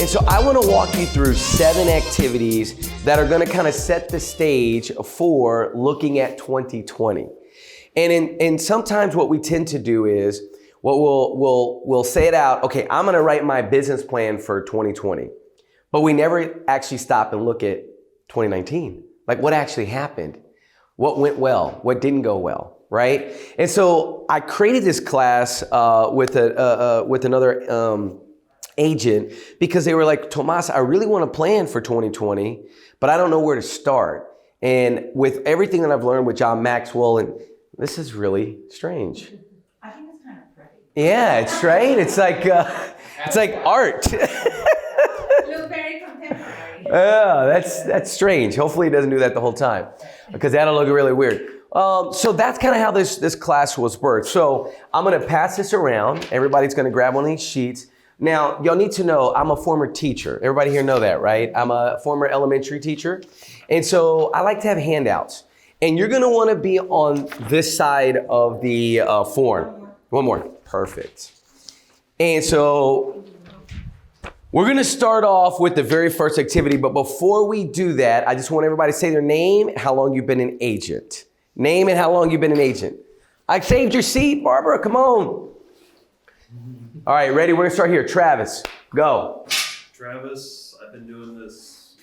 And so I want to walk you through 7 activities that are going to kind of set the stage for looking at 2020. And sometimes what we tend to do is we'll say it out, okay, I'm going to write my business plan for 2020. But we never actually stop and look at 2019. Like what actually happened? What went well? What didn't go well? Right? And so I created this class with another agent because they were like, Tomas, I really want to plan for 2020, but I don't know where to start. And with everything that I've learned with John Maxwell, and this is really strange. I think it's kind of pretty. Yeah, it's right. It's like art. Look very contemporary. Yeah, that's strange. Hopefully it doesn't do that the whole time because that'll look really weird. So that's kind of how this class was birthed. So I'm going to pass this around. Everybody's going to grab one of these sheets. Now, y'all need to know I'm a former teacher. Everybody here know that, right? I'm a former elementary teacher. And so I like to have handouts. And you're going to want to be on this side of the form. One more. Perfect. And so we're going to start off with the very first activity. But before we do that, I just want everybody to say their name, how long you've been an agent. Name and how long you've been an agent. I saved your seat, Barbara. Come on. All right, ready? We're going to start here. Travis, go. Travis, I've been doing this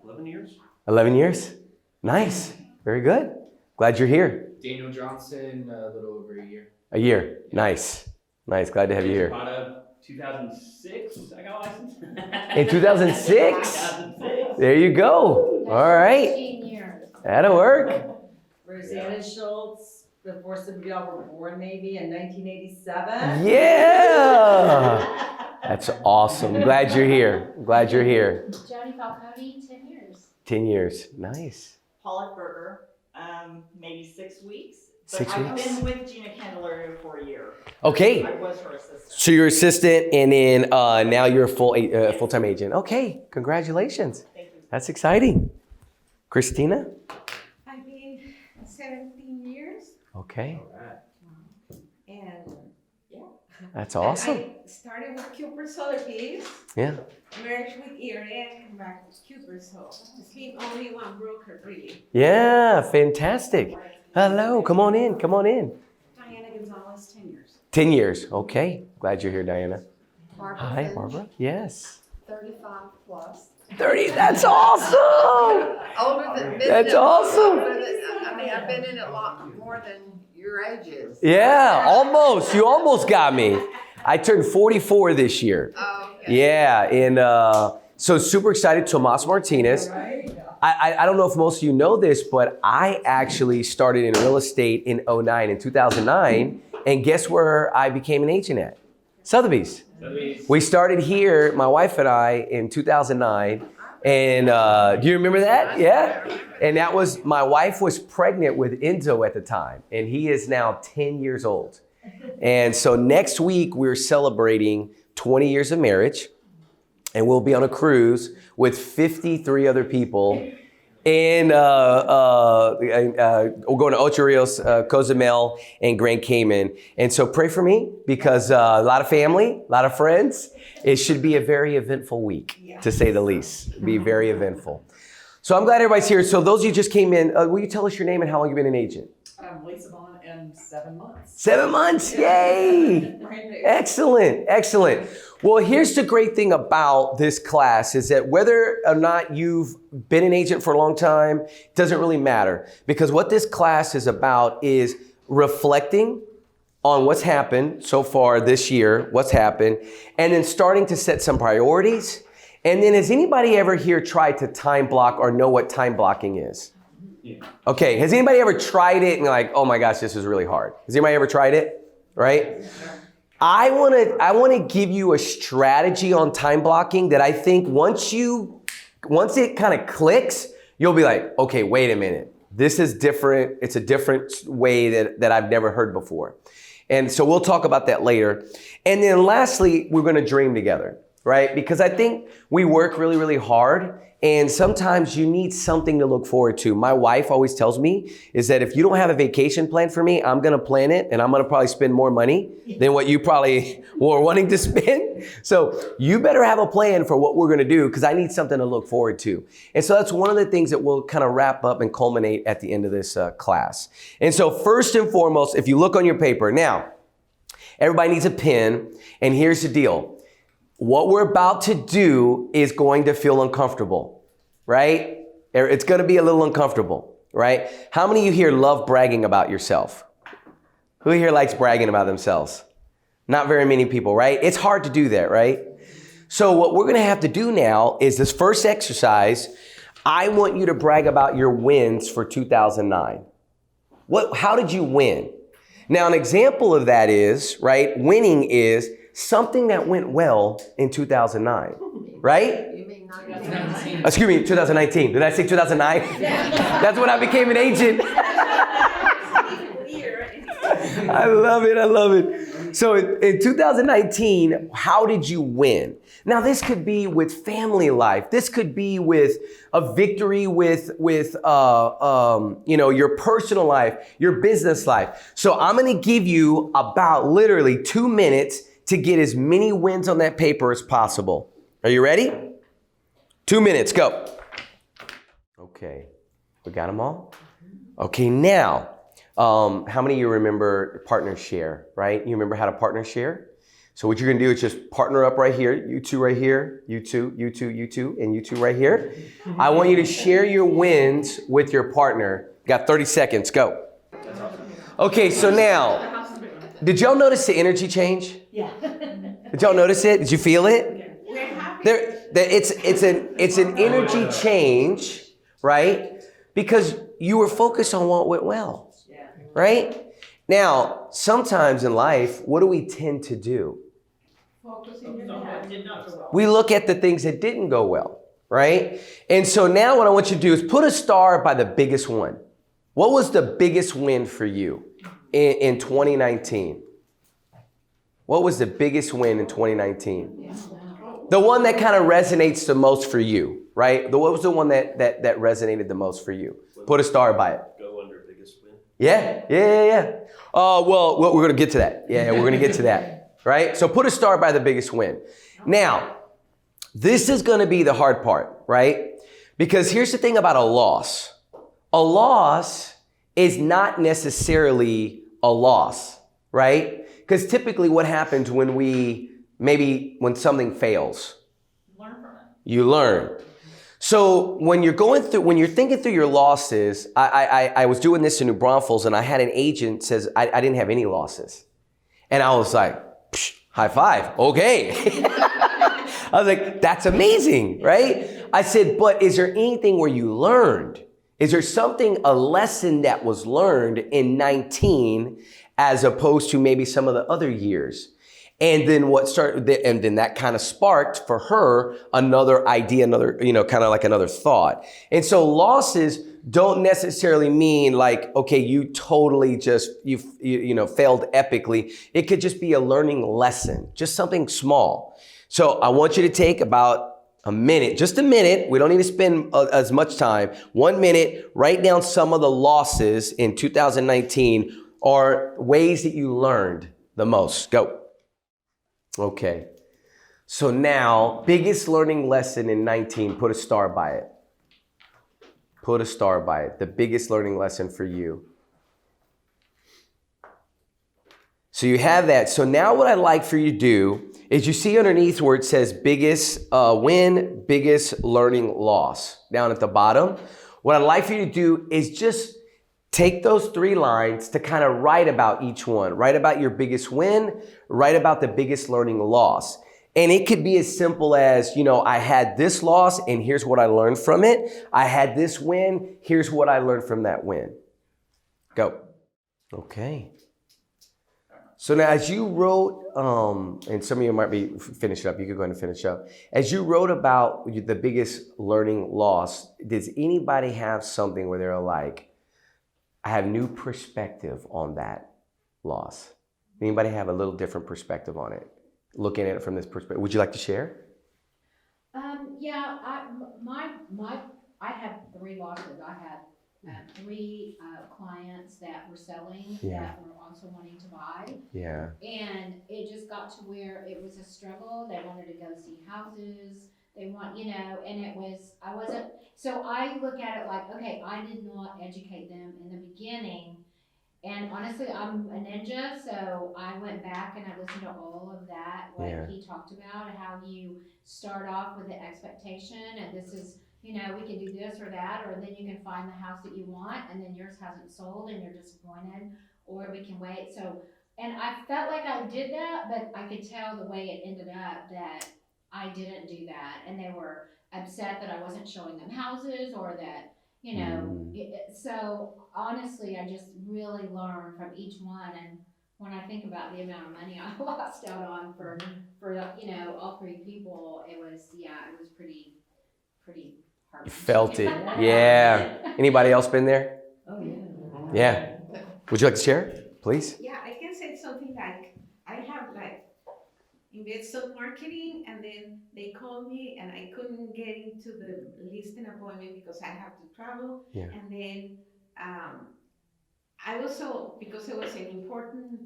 11 years. 11 years? Nice. Very good. Glad you're here. Daniel Johnson, a little over a year. A year. Nice. Nice. Glad to have you here. 2006, I got licensed. In 2006? 2006. There you go. All right. 15 years. That'll work. Rosanna Schultz, before some of y'all were born, maybe in 1987. Yeah. That's awesome. Glad you're here. Glad you're here. Johnny Falcone, 10 years. 10 years. Nice. Paulette Berger, maybe 6 weeks. But 6 I've weeks? been with Gina Candelario for a year. Okay. I was her assistant. So you're assistant and then now you're a full-time agent. Okay. Congratulations. Thank you. That's exciting. Christina? I've been 17 years. Okay. And yeah. That's awesome. I started with Kuper Sotheboy, Yeah. merged with Erie, and come back with Kuper. So it's been only one broker, really. Yeah. Fantastic. Hello. Come on in. Come on in. Diana Gonzalez, 10 years. 10 years. Okay. Glad you're here, Diana. Barbara Hi, Finch, Barbara. Yes. 35 plus. 30. That's awesome. Older than That's awesome. I mean, I've been in it a lot more than your ages. Yeah. Almost. You almost got me. I turned 44 this year. Oh, okay. Yeah. And so super excited. Tomas Martinez. I don't know if most of you know this, but I actually started in real estate in 2009. And guess where I became an agent at? Sotheby's. We started here, my wife and I, in 2009. And do you remember that? Yeah. And that was, my wife was pregnant with Enzo at the time. And he is now 10 years old. And so next week, we're celebrating 20 years of marriage. And we'll be on a cruise with 53 other people. And we're going to Ocho Rios, Cozumel, and Grand Cayman. And so pray for me because a lot of family, a lot of friends. It should be a very eventful week, to say the least. Be very eventful. So I'm glad everybody's here. So those of you who just came in, will you tell us your name and how long you've been an agent? I'm Lisa Vaughn, and 7 months. 7 months, yay! Excellent, excellent. Well, here's the great thing about this class is that whether or not you've been an agent for a long time, it doesn't really matter. Because what this class is about is reflecting on what's happened so far this year, what's happened, and then starting to set some priorities. And then has anybody ever here tried to time block or know what time blocking is? Yeah. Okay, has anybody ever tried it and like, oh my gosh, this is really hard? Has anybody ever tried it? Right? I want to give you a strategy on time blocking that I think once it kind of clicks, you'll be like, okay, wait a minute. This is different. It's a different way that I've never heard before. And so we'll talk about that later. And then lastly, we're going to dream together. right? Because I think we work really, really hard, and sometimes you need something to look forward to. My wife always tells me is that if you don't have a vacation plan for me, I'm gonna plan it, and I'm gonna probably spend more money than what you probably were wanting to spend. So you better have a plan for what we're gonna do, because I need something to look forward to. And so that's one of the things that we'll kind of wrap up and culminate at the end of this class. And so first and foremost, if you look on your paper, now, everybody needs a pen, and here's the deal. What we're about to do is going to feel uncomfortable, right? It's going to be a little uncomfortable, right? How many of you here love bragging about yourself? Who here likes bragging about themselves? Not very many people, right? It's hard to do that, right? So what we're going to have to do now is this first exercise. I want you to brag about your wins for 2009. How did you win? Now, an example of that is, right, winning is something that went well in 2009, right? You mean 19? Excuse me, 2019. Did I say 2009? That's when I became an agent. I love it. I love it. So in 2019, how did you win? Now, this could be with family life. This could be with a victory with your personal life, your business life. So I'm going to give you about literally 2 minutes to get as many wins on that paper as possible. Are you ready? 2 minutes, go. Okay, we got them all? Okay, now, how many of you remember partner share, right? You remember how to partner share? So what you're gonna do is just partner up right here, you two right here, you two, you two, you two, and you two right here. I want you to share your wins with your partner. Got 30 seconds, go. Okay, so now, did y'all notice the energy change? Yeah. Did y'all notice it? Did you feel it? We're happy. It's an energy change, right? Because you were focused on what went well, right? Now, sometimes in life, what do we tend to do? We look at the things that didn't go well, right? And so now what I want you to do is put a star by the biggest one. What was the biggest win for you in 2019? What was the biggest win in 2019? The one that kind of resonates the most for you, right? What was the one that resonated the most for you? Put a star by it. Go under biggest win. Yeah. Well, we're going to get to that. Yeah, we're going to get to that, right? So put a star by the biggest win. Now, this is going to be the hard part, right? Because here's the thing about a loss. A loss is not necessarily a loss, right? Because typically what happens when when something fails? Learn from it. You learn. So when you're thinking through your losses, I was doing this in New Braunfels, and I had an agent says I didn't have any losses. And I was like, high five, okay. I was like, that's amazing, right? I said, but is there anything where you learned? Is there a lesson that was learned in 19 as opposed to maybe some of the other years? And then then that kind of sparked for her another idea, kind of like another thought. And so losses don't necessarily mean like, okay, you totally just, you failed epically. It could just be a learning lesson, just something small. So I want you to take about a minute, just a minute. We don't need to spend as much time. 1 minute, write down some of the losses in 2019 or ways that you learned the most. Go. Okay. So now, biggest learning lesson in 19, put a star by it. Put a star by it. The biggest learning lesson for you. So you have that. So now what I'd like for you to do is you see underneath where it says biggest win, biggest learning loss. Down at the bottom. What I'd like for you to do is just take those 3 lines to kind of write about each one. Write about your biggest win, write about the biggest learning loss. And it could be as simple as, I had this loss and here's what I learned from it. I had this win, here's what I learned from that win. Go. Okay. So now as you wrote, and some of you might be finished up, you could go ahead and finish up. As you wrote about the biggest learning loss, does anybody have something where they're like, I have new perspective on that loss? Anybody have a little different perspective on it? Looking at it from this perspective. Would you like to share? Yeah, I had 3 losses. I had 3 clients that were selling Yeah. that were also wanting to buy. Yeah. And it just got to where it was a struggle. They wanted to go see houses. They want, and I wasn't, so I look at it like, okay, I did not educate them in the beginning. And honestly, I'm a ninja, so I went back and I listened to all of that, what Yeah. he talked about, how you start off with the expectation, and this is, we can do this or that, or then you can find the house that you want, and then yours hasn't sold and you're disappointed, or we can wait. So, and I felt like I did that, but I could tell the way it ended up that I didn't do that, and they were upset that I wasn't showing them houses, or that, so honestly, I just really learned from each one. And when I think about the amount of money I lost out on for all 3 people, it was pretty hard. Felt it. Yeah. Anybody else been there? Oh, yeah. Yeah. Would you like to share, please? Yeah, I can say something like, I have investor marketing, and then they called me and I couldn't get into the listing appointment because I have to travel. Yeah. And then I also, because it was an important,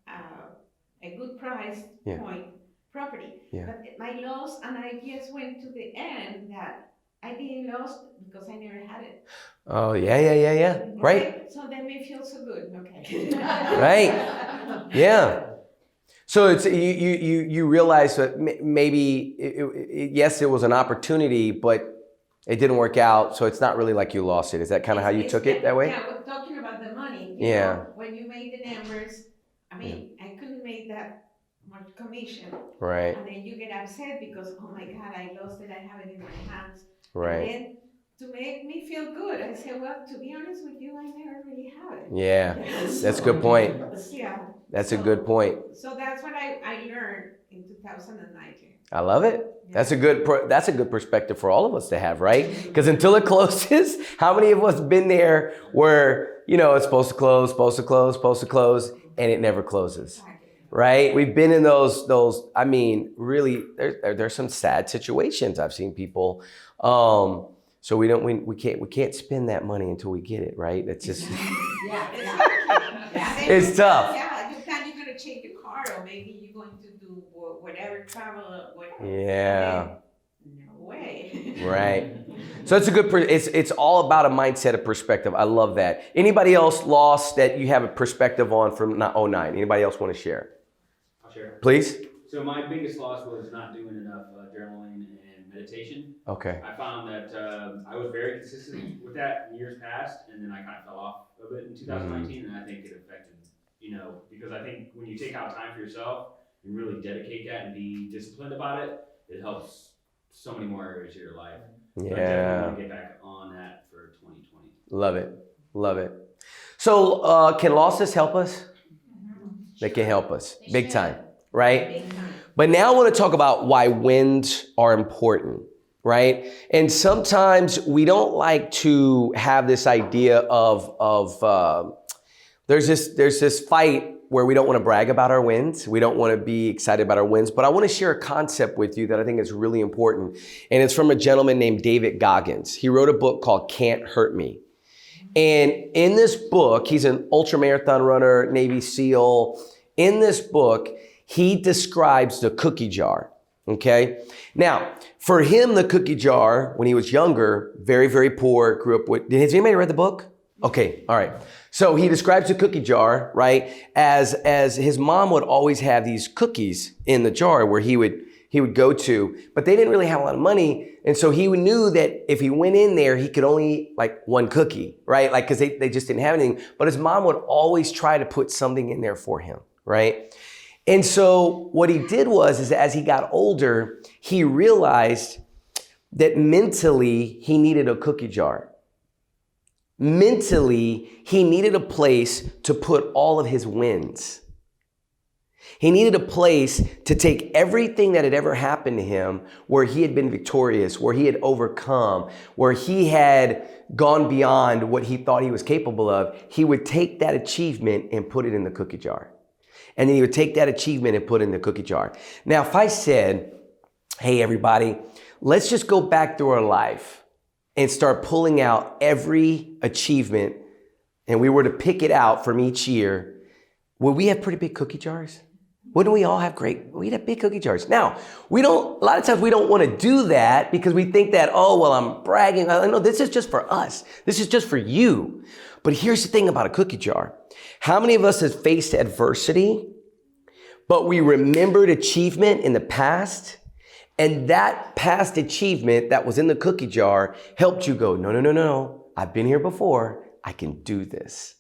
a good price point property. Yeah. But my loss, and I just went to the end that I didn't lose because I never had it. Oh, yeah. Right. Okay? So that made me feel so good. Okay. Right. Yeah. So it's you realize that maybe yes, it was an opportunity, but it didn't work out. So it's not really like you lost it. Is that kind of how you took it that way? Yeah, we're talking about the money. Yeah. When you made the numbers, I mean, I couldn't make that much commission. Right. And then you get upset because, oh my God, I lost it. I have it in my hands. Right. And then to make me feel good, I said, well, to be honest with you, I never really have it. Yeah. That's a good point. Yeah. That's a good point. So that's what I learned in 2019. I love it. That's a good perspective for all of us to have, right? Because until it closes, how many of us been there where, it's supposed to close, and it never closes, right? We've been in those, I mean, really, there's some sad situations. I've seen people, so we can't spend that money until we get it, right? It's just, it's tough. Yeah, you thought you're going to change your car, or maybe you're going to do whatever, travel, whatever. Yeah. No way. Right. So it's a good, it's all about a mindset of perspective. I love that. Anybody else lost that you have a perspective on from 09? Anybody else want to share? I'll share. Please. So my biggest loss was not doing enough journaling and meditation. Okay. I found that I was very consistent with that in years past, and then I kind of fell off of it in 2019, and I think it affected, because I think when you take out time for yourself and really dedicate that and be disciplined about it, it helps so many more areas of your life. So I definitely want to get back on that for 2020. Love it. So can losses help us? They can help us big time, right? But now I want to talk about why wins are important, right? And sometimes we don't like to have this idea of there's this fight where we don't want to brag about our wins. We don't want to be excited about our wins. But I want to share a concept with you that I think is really important. And it's from a gentleman named David Goggins. He wrote a book called Can't Hurt Me. And in this book, he's an ultramarathon runner, Navy SEAL. In this book, he describes the cookie jar, okay? Now, for him, the cookie jar, when he was younger, very, very poor, grew up with, has anybody read the book? Okay, all right. So he describes the cookie jar, right, as his mom would always have these cookies in the jar where he would go to, but they didn't really have a lot of money. And so he knew that if he went in there, he could only eat like one cookie, right? Like, cause they just didn't have anything, but his mom would always try to put something in there for him, right? And so what he did is as he got older, he realized that mentally he needed a cookie jar. Mentally, he needed a place to put all of his wins. He needed a place to take everything that had ever happened to him, where he had been victorious, where he had overcome, where he had gone beyond what he thought he was capable of. He would take that achievement and put it in the cookie jar. And then he would take that achievement and put it in the cookie jar. Now, if I said, hey, everybody, let's just go back through our life and start pulling out every achievement, and we were to pick it out from each year, would we have pretty big cookie jars? Wouldn't we all have we'd have big cookie jars. Now, a lot of times we don't want to do that because we think that, oh, well, I'm bragging. No, this is just for us. This is just for you. But here's the thing about a cookie jar. How many of us have faced adversity, but we remembered achievement in the past, and that past achievement that was in the cookie jar helped you go, no, I've been here before. I can do this.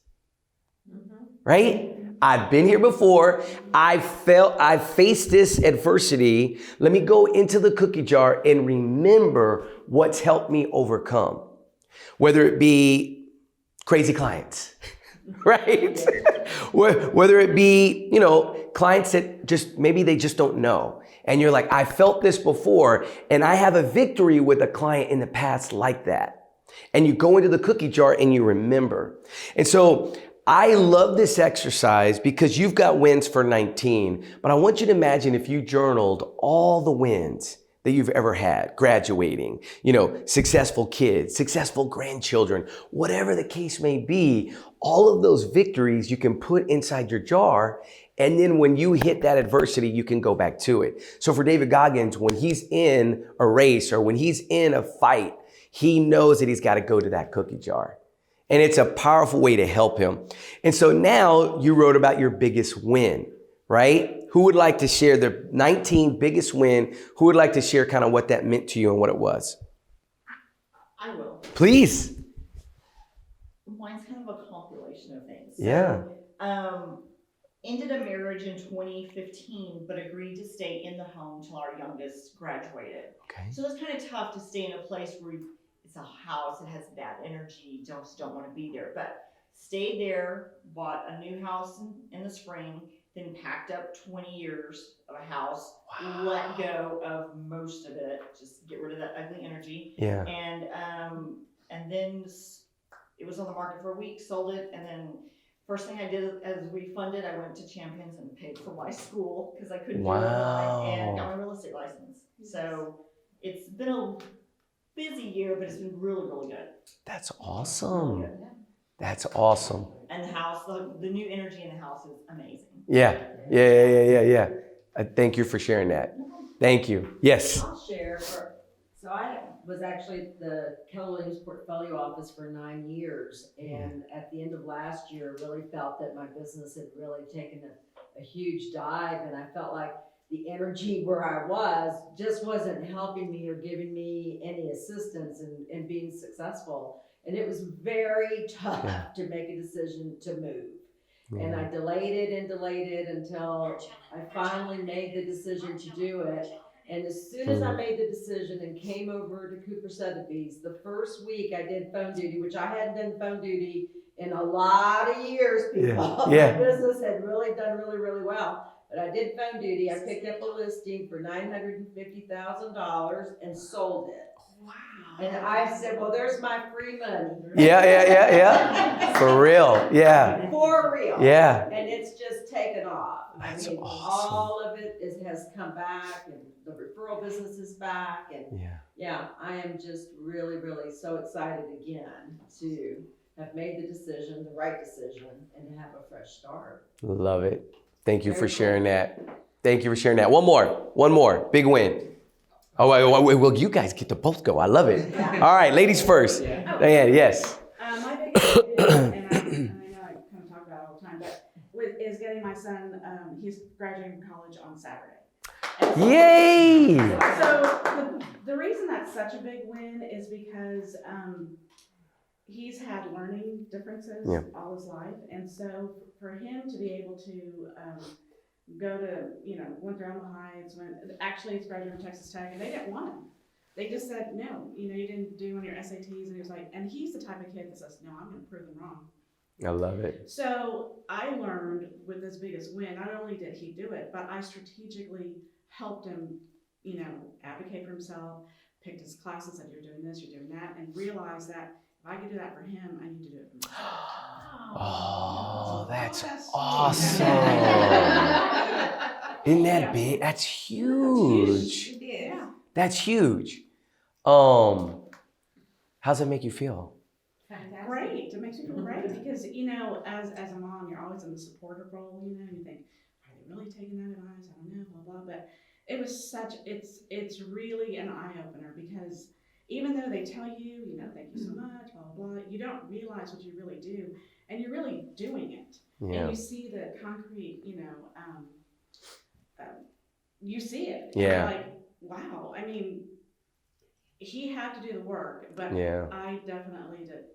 Right? I've been here before. I've faced this adversity. Let me go into the cookie jar and remember what's helped me overcome. Whether it be crazy clients, right? Whether it be, clients that maybe they just don't know. And you're like, I felt this before, and I have a victory with a client in the past like that. And you go into the cookie jar and you remember. And so I love this exercise because you've got wins for 19, but I want you to imagine if you journaled all the wins that you've ever had, graduating, successful kids, successful grandchildren, whatever the case may be, all of those victories you can put inside your jar. And then when you hit that adversity, you can go back to it. So for David Goggins, when he's in a race or when he's in a fight, he knows that he's got to go to that cookie jar. And it's a powerful way to help him. And so now you wrote about your biggest win, right? Who would like to share their 19 biggest win? Who would like to share kind of what that meant to you and what it was? I will. Please. Mine's kind of a compilation of things. Yeah. Ended a marriage in 2015, but agreed to stay in the home till our youngest graduated. Okay. So it's kind of tough to stay in a place where it's a house, it has bad energy, don't want to be there. But stayed there, bought a new house in the spring, then packed up 20 years of a house, let go of most of it, just get rid of that ugly energy. Yeah. And then it was on the market for a week, sold it, and then first thing I did as we funded, I went to Champions and paid for my school because I couldn't do it online, and got my real estate license. So it's been a busy year, but it's been really, really good. That's awesome. That's awesome. And the house, the new energy in the house is amazing. Yeah. Thank you for sharing that. Thank you. Yes. I'll share. So I was actually at the Keller Williams portfolio office for 9 years. And at the end of last year, really felt that my business had really taken a huge dive. And I felt like the energy where I was just wasn't helping me or giving me any assistance in being successful. And it was very tough to make a decision to move. And I delayed it until I finally made the decision to do it. And as soon as I made the decision and came over to Kuper Sotheby's, the first week I did phone duty, which I hadn't done phone duty in a lot of years, people. Yeah. My business had really done really well. But I did phone duty. I picked up a listing for $950,000 and sold it. Wow. And I said, well, there's my free money. Yeah. For real. Yeah. For real. Yeah. And it's just taken off. That's awesome. All of it has come back, and the referral business is back. And I am just really so excited again to have made the right decision, and to have a fresh start. Love it. Thank you for sharing that. Thank you for sharing that. One more. Big win. Oh, wait, well, you guys get to both go. I love it. All right, ladies first. Diane, yes. My biggest thing, and I know I kind of talk about it all the time, but is getting my son, he's graduating from college on Saturday. Yay! So the reason that's such a big win is because he's had learning differences all his life. And so for him to be able to go to, went through Alma Heights, actually he's graduating from Texas Tech, and they didn't want him. They just said, no, you didn't do on your SATs. And he was like, and he's the type of kid that says, no, I'm going to prove them wrong. I love it. So I learned with this biggest win, not only did he do it, but I strategically helped him, advocate for himself, picked his classes, said, you're doing this, you're doing that, and realized that if I could do that for him, I need to do it for myself. Oh, that's awesome. Isn't that big? That's huge. Yeah. That's huge. How's it make you feel? Fantastic. Great. It makes me feel great because, as a mom, you're always in the supportive role, you think, are they really taking that advice? I don't know, blah, blah. But it's really an eye opener because even though they tell you, thank you so much, blah, blah, blah, you don't realize what you really do. And you're really doing it. Yeah. And you see the concrete, you see it. Yeah. And you're like, wow. I mean, he had to do the work, but Yeah. I definitely did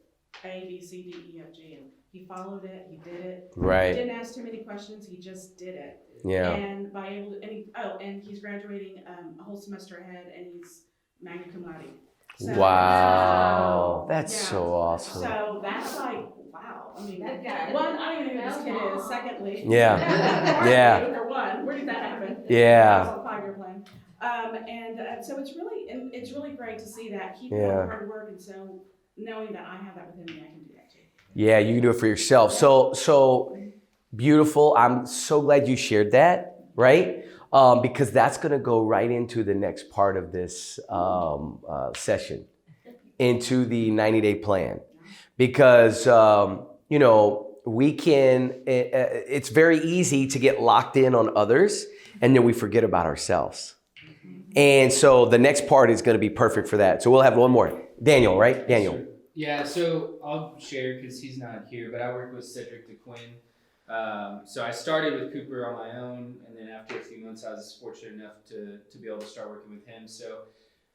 A, B, C, D, E, F, G, and he followed it. He did it. Right. He didn't ask too many questions. He just did it. Yeah. And and he's graduating a whole semester ahead, and he's magna cum laude. So, Wow. That's yeah. so awesome. So that's like, wow. I mean, That guy- one, I don't even know who this kid is. Secondly, Yeah. Yeah. For one, where did that happen? Yeah. That was a 5-year plan. So it's really great to see that keep Yeah. doing hard work, and so knowing that I have that within me, I can do that too. Yeah, you can do it for yourself. So beautiful. I'm so glad you shared that, right? Because that's going to go right into the next part of this session, into the 90-day plan. Because, we can, it's very easy to get locked in on others, and then we forget about ourselves. And so the next part is going to be perfect for that. So we'll have one more. Daniel, right? Daniel. Sure. Yeah, so I'll share because he's not here, but I work with Cedric DeQuinn. So I started with Kuper on my own, and then after a few months, I was fortunate enough to be able to start working with him. So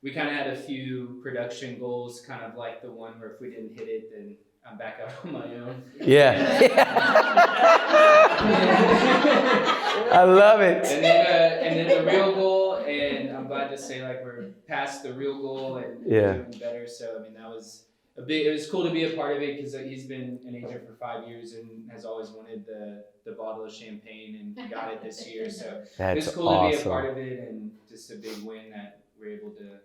we kind of had a few production goals, kind of like the one where if we didn't hit it, then I'm back out on my own. Yeah. I love it. And then the real goal, and I'm glad to say like we're past the real goal and doing better. So I mean that was it was cool to be a part of it because he's been an agent for 5 years and has always wanted the bottle of champagne and got it this year. So That's it's cool awesome. to be a part of it and just a big win that we're able to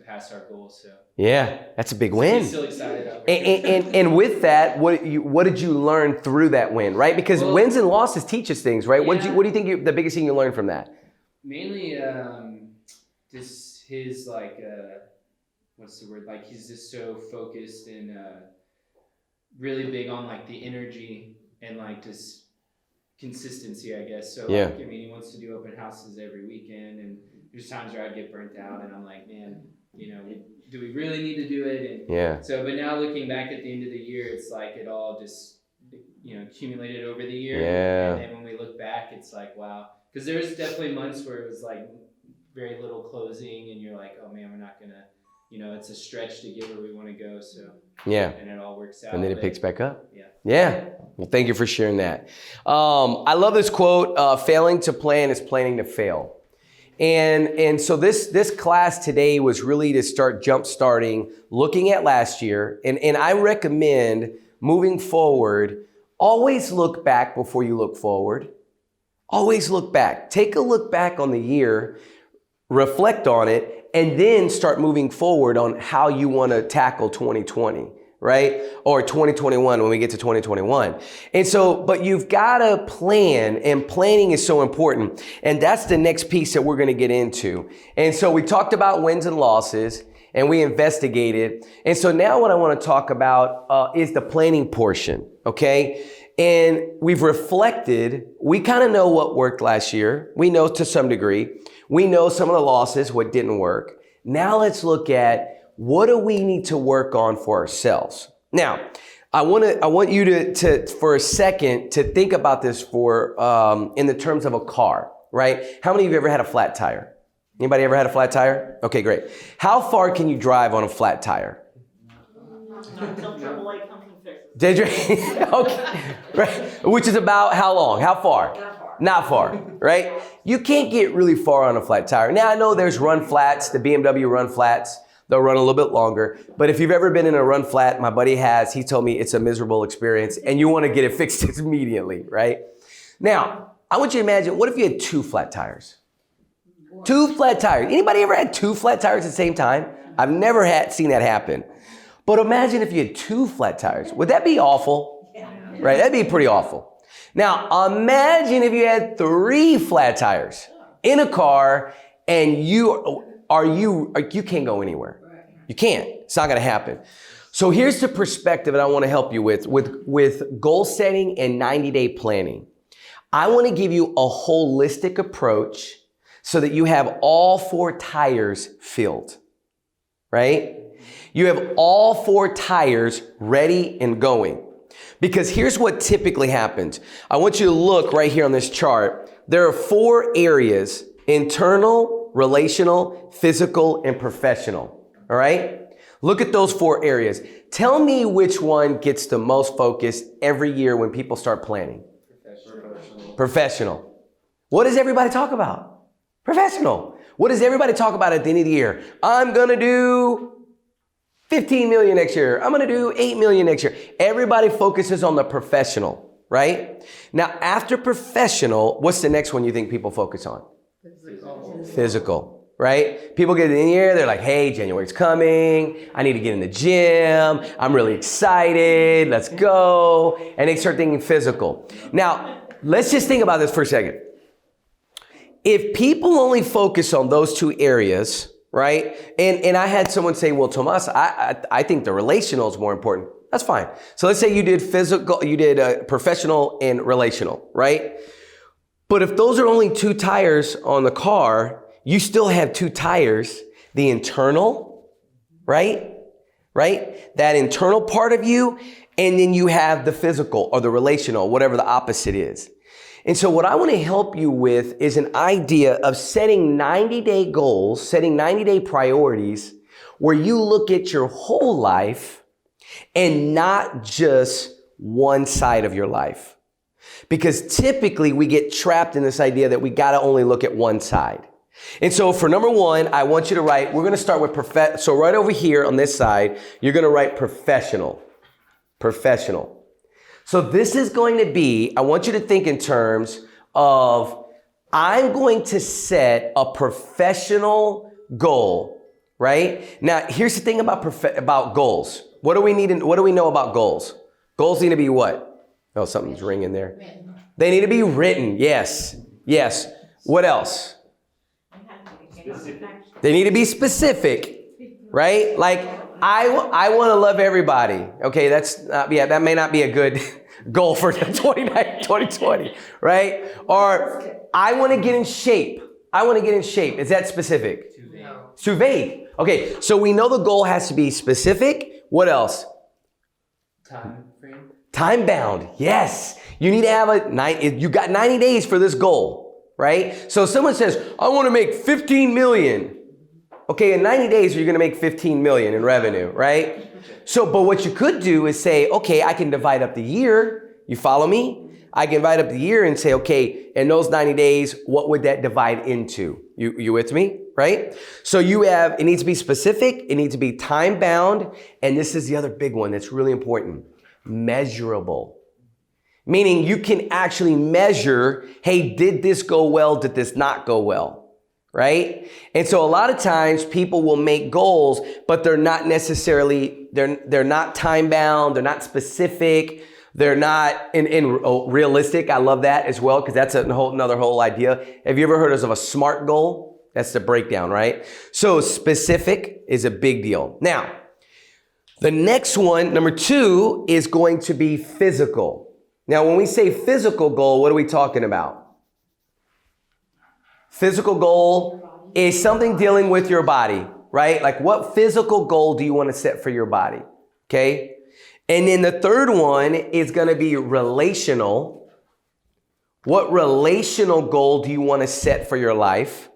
pass our goals. So yeah, that's a big win. He's still excited out there. And with that, what did you learn through that win, right? Because wins and losses teach us things, right? What do you think the biggest thing you learned from that? Mainly, just his like, what's the word? Like he's just so focused and really big on like the energy and like just consistency, I guess. So Yeah. like, I mean, he wants to do open houses every weekend, and there's times where I get burnt out, and I'm like, man, do we really need to do it? And Yeah. so, but now looking back at the end of the year, it's like it all just, accumulated over the year. Yeah. And then when we look back, it's like, wow. Because there was definitely months where it was like very little closing, and you're like, oh man, we're not gonna, it's a stretch to get where we want to go. So Yeah. and it all works out. And then it picks back up. Yeah. Yeah. Well, thank you for sharing that. I love this quote, failing to plan is planning to fail. And so this class today was really to start jump starting, looking at last year. And I recommend moving forward, always look back before you look forward. Always look back. Take a look back on the year, reflect on it, and then start moving forward on how you want to tackle 2020, right? Or 2021 when we get to 2021. And so, but you've got to plan, and planning is so important. And that's the next piece that we're going to get into. And so we talked about wins and losses, and we investigated. And so now what I want to talk about is the planning portion, okay? And we've reflected, we kind of know what worked last year. We know to some degree. We know some of the losses, what didn't work. Now let's look at what do we need to work on for ourselves. Now, I want you to for a second to think about this for in the terms of a car, right? How many of you ever had a flat tire? Anybody ever had a flat tire? Okay, great. How far can you drive on a flat tire? Not until AAA comes and fixes it. Did you? Okay, right. Which is about how long? How far? Not far, right? You can't get really far on a flat tire. Now, I know there's run flats, the BMW run flats. They'll run a little bit longer. But if you've ever been in a run flat, my buddy has, he told me it's a miserable experience, and you want to get it fixed immediately, right? Now, I want you to imagine, what if you had 2 flat tires? 2 flat tires. Anybody ever had 2 flat tires at the same time? I've never seen that happen. But imagine if you had 2 flat tires. Would that be awful? Right, that'd be pretty awful. Now, imagine if you had 3 flat tires in a car and you can't go anywhere. You can't. It's not going to happen. So here's the perspective that I want to help you with goal setting and 90-day planning. I want to give you a holistic approach so that you have all 4 tires filled, right? You have all 4 tires ready and going. Because here's what typically happens. I want you to look right here on this chart. There are 4 areas: internal, relational, physical, and professional. All right? Look at those 4 areas. Tell me which one gets the most focus every year when people start planning. Professional. What does everybody talk about? Professional. What does everybody talk about at the end of the year? I'm going to do 15 million next year. I'm going to do 8 million next year. Everybody focuses on the professional, right? Now, after professional, what's the next one you think people focus on? Physical, right? People get in here, they're like, hey, January's coming. I need to get in the gym. I'm really excited. Let's go. And they start thinking physical. Now, let's just think about this for a second. If people only focus on those 2 areas, right? And I had someone say, well, Tomas, I think the relational is more important. That's fine. So let's say you did physical, you did professional and relational, right? But if those are only 2 tires on the car, you still have 2 tires, the internal, right? That internal part of you, and then you have the physical or the relational, whatever the opposite is. And so what I want to help you with is an idea of setting 90-day goals, setting 90-day priorities where you look at your whole life and not just one side of your life. Because typically we get trapped in this idea that we got to only look at one side. And so for number 1, I want you to write, we're going to start with so right over here on this side, you're going to write professional. Professional. So this is going to be, I want you to think in terms of, I'm going to set a professional goal, right? Now, here's the thing about goals. What do we know about goals? Goals need to be what? Oh, something's ringing there. Written. They need to be written. Yes. What else? They need to be specific, right? Like, I want to love everybody. Okay, that may not be a good goal for 2020, right? Or I want to get in shape. Is that specific? Too vague. It's too vague. Okay, so we know the goal has to be specific. What else? Time frame. Time bound. Yes. You need to have you got 90 days for this goal, right? So someone says, I want to make 15 million. Okay, in 90 days, you're going to make 15 million in revenue, right? So, but what you could do is say, okay, I can divide up the year. You follow me? I can divide up the year and say, okay, in those 90 days, what would that divide into? You with me, right? So it needs to be specific. It needs to be time bound. And this is the other big one that's really important. Measurable. Meaning you can actually measure, hey, did this go well? Did this not go well? Right? And so a lot of times people will make goals, but they're not necessarily, they're not time bound. They're not specific. They're not realistic. I love that as well, because that's another whole idea. Have you ever heard of a SMART goal? That's the breakdown, right? So specific is a big deal. Now, the next one, number 2, is going to be physical. Now, when we say physical goal, what are we talking about? Physical goal is something dealing with your body, right? Like, what physical goal do you want to set for your body? Okay. And then the third one is going to be relational. What relational goal do you want to set for your life?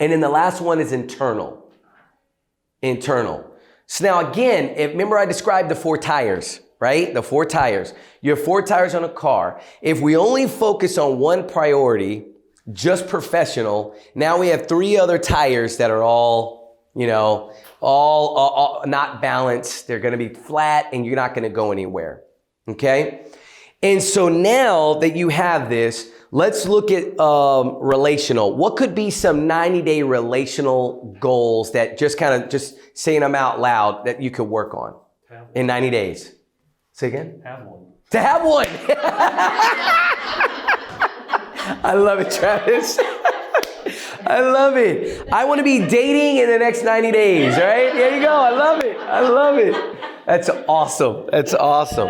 And then the last one is internal. Internal. So now again, remember I described the 4 tires, right? The 4 tires. You have 4 tires on a car. If we only focus on one priority, just professional, now we have 3 other tires that are all not balanced. They're going to be flat and you're not going to go anywhere. Okay. And so now that you have this, let's look at relational. What could be some 90-day relational goals that just saying them out loud that you could work on in 90 days? Say again? Have one. To have one. I love it, Travis. I love it. I want to be dating in the next 90 days, right? There you go. I love it. I love it. That's awesome. That's awesome.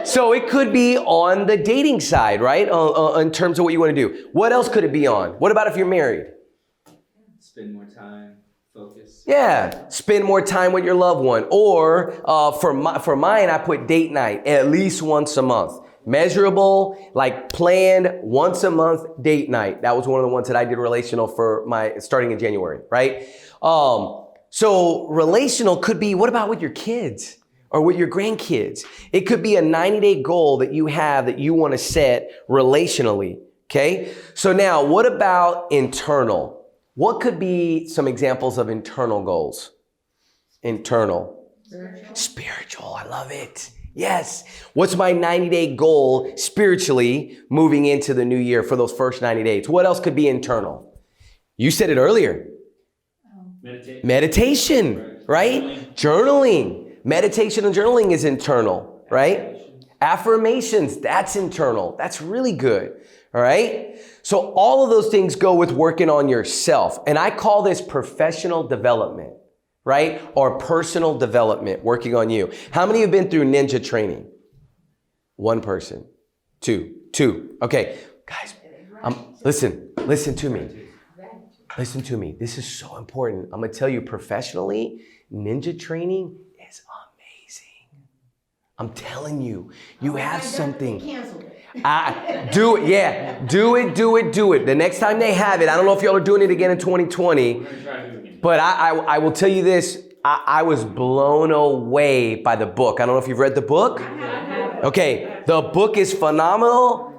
So it could be on the dating side, right? In terms of what you want to do. What else could it be on? What about if you're married? Spend more time, focus. Yeah, spend more time with your loved one. Or for mine, I put date night at least once a month. Measurable, like planned once a month date night. That was one of the ones that I did relational for my starting in January, right? So relational could be, what about with your kids or with your grandkids? It could be a 90-day goal that you have that you want to set relationally, okay? So now, what about internal? What could be some examples of internal goals? Internal. Spiritual, I love it. Yes. What's my 90-day goal spiritually moving into the new year for those first 90 days? What else could be internal? You said it earlier. Meditation, right? Journaling. Meditation and journaling is internal, right? Affirmations, that's internal. That's really good, all right? So all of those things go with working on yourself. And I call this professional development, right? Or personal development, working on you. How many have been through ninja training? One person. Two. Okay, guys, listen to me. Listen to me. This is so important. I'm going to tell you professionally, ninja training is amazing. I'm telling you, you have something. Do it. Yeah. Do it. The next time they have it, I don't know if y'all are doing it again in 2020, but I will tell you this. I was blown away by the book. I don't know if you've read the book. Okay. The book is phenomenal.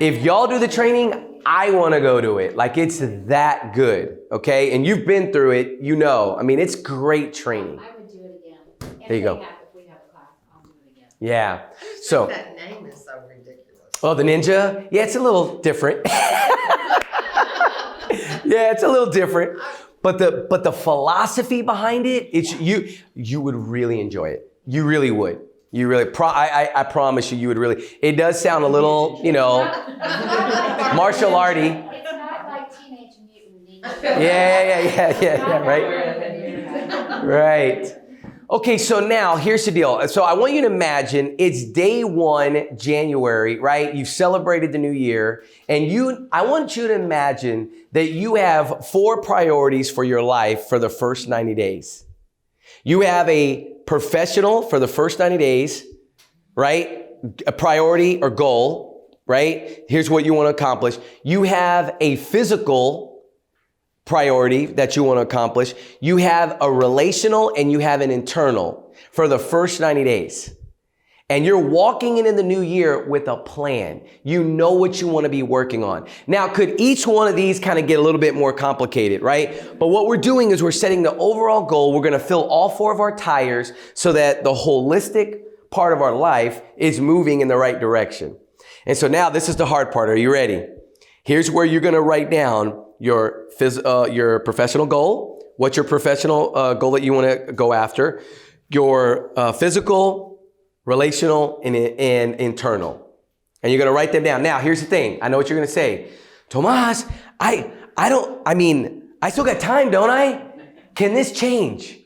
If y'all do the training, I want to go do it. Like, it's that good, okay? And you've been through it, you know. I mean, it's great training. I would do it again. There you go. If we have a class, I'll do it again. Yeah. I just So, think that name is so ridiculous. oh, the ninja? Yeah, it's a little different. Yeah, it's a little different. But the philosophy behind it, it's you would really enjoy it. You really would. You really, I promise you would really. It does sound a little, martial arty. It's not like Teenage Mutant Ninja. Yeah, right? Right. Okay, so now here's the deal. So I want you to imagine it's day 1, January, right? You've celebrated the new year, and I want you to imagine that you have 4 priorities for your life for the first 90 days. You have a professional for the first 90 days, right? A priority or goal, right? Here's what you want to accomplish. You have a physical priority that you want to accomplish. You have a relational and you have an internal for the first 90 days. And you're walking into the new year with a plan. You know what you want to be working on. Now, could each one of these kind of get a little bit more complicated, right? But what we're doing is we're setting the overall goal. We're going to fill all 4 of our tires so that the holistic part of our life is moving in the right direction. And so now this is the hard part. Are you ready? Here's where you're going to write down your professional goal. What's your professional goal that you want to go after? Your physical, relational, and internal. And you're going to write them down. Now, here's the thing. I know what you're going to say. Tomas, I still got time, don't I? Can this change?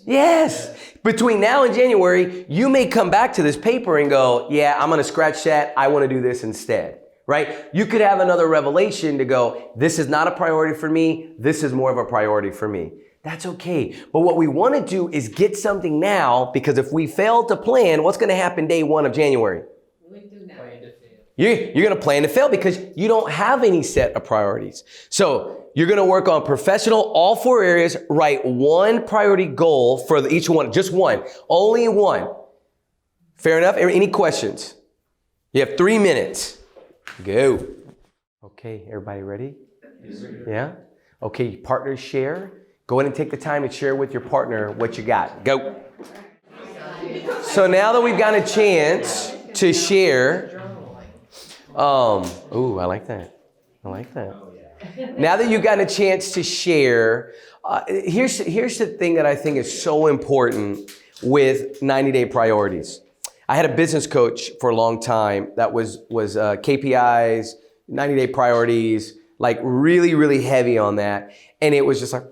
Yes. Between now and January, you may come back to this paper and go, yeah, I'm going to scratch that. I want to do this instead, right? You could have another revelation to go, this is not a priority for me. This is more of a priority for me. That's okay. But what we want to do is get something now, because if we fail to plan, what's going to happen day 1 of January? We do not. You're going to plan to fail because you don't have any set of priorities. So you're going to work on professional, all 4 areas, write 1 priority goal for each one, just 1, only 1. Fair enough? Any questions? You have 3 minutes. Go. Okay, everybody ready? Yes, sir. Yeah? Okay, partners share. Go ahead and take the time and share with your partner what you got. Go. So now that we've got a chance to share, I like that. Now that you've got a chance to share, here's the thing that I think is so important with 90-day priorities. I had a business coach for a long time that was KPIs, 90-day priorities, like really, really heavy on that. And it was just like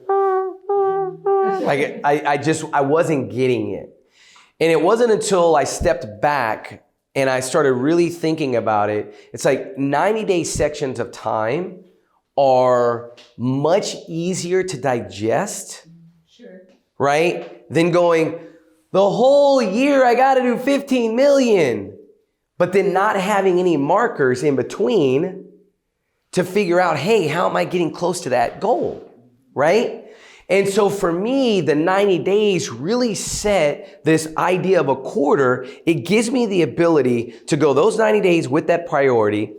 I wasn't getting it. And it wasn't until I stepped back and I started really thinking about it. It's like 90-day sections of time are much easier to digest, Sure. right? Than going, the whole year I got to do 15 million, but then not having any markers in between to figure out, hey, how am I getting close to that goal, right? And so for me, the 90 days really set this idea of a quarter. It gives me the ability to go those 90 days with that priority.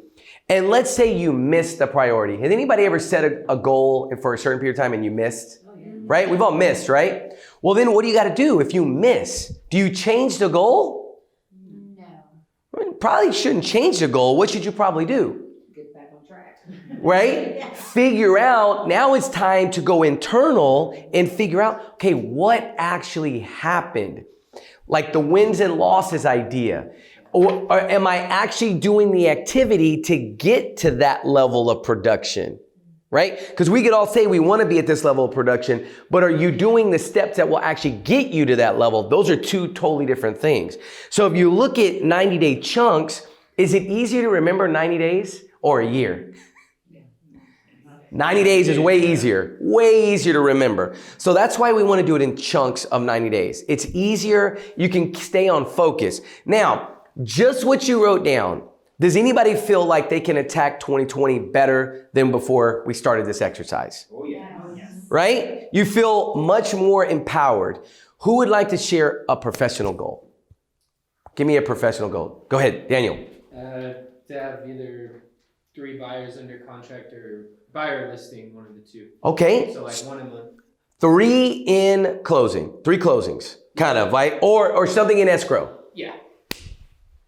And let's say you missed the priority. Has anybody ever set a goal for a certain period of time and you missed? Oh, yeah. Right? We've all missed, right? Well, then what do you got to do if you miss? Do you change the goal? No. I mean, probably shouldn't change the goal. What should you probably do? Get back on track. Right? Yeah. Figure out, now it's time to go internal and figure out, okay, what actually happened? Like the wins and losses idea. Or am I actually doing the activity to get to that level of production? Right? Because we could all say we want to be at this level of production, but are you doing the steps that will actually get you to that level? Those are two totally different things. So if you look at 90-day chunks, is it easier to remember 90 days or a year? 90 days is way easier to remember. So that's why we want to do it in chunks of 90 days. It's easier. You can stay on focus. Now, just what you wrote down, does anybody feel like they can attack 2020 better than before we started this exercise? Oh, yeah. Yes. Right? You feel much more empowered. Who would like to share a professional goal? Give me a professional goal. Go ahead, Daniel. To have either 3 buyers under contract or buyer listing, one of the two. Okay. So like 1 a month. 3 in closing. 3 closings, kind of, right? Or something in escrow. Yeah.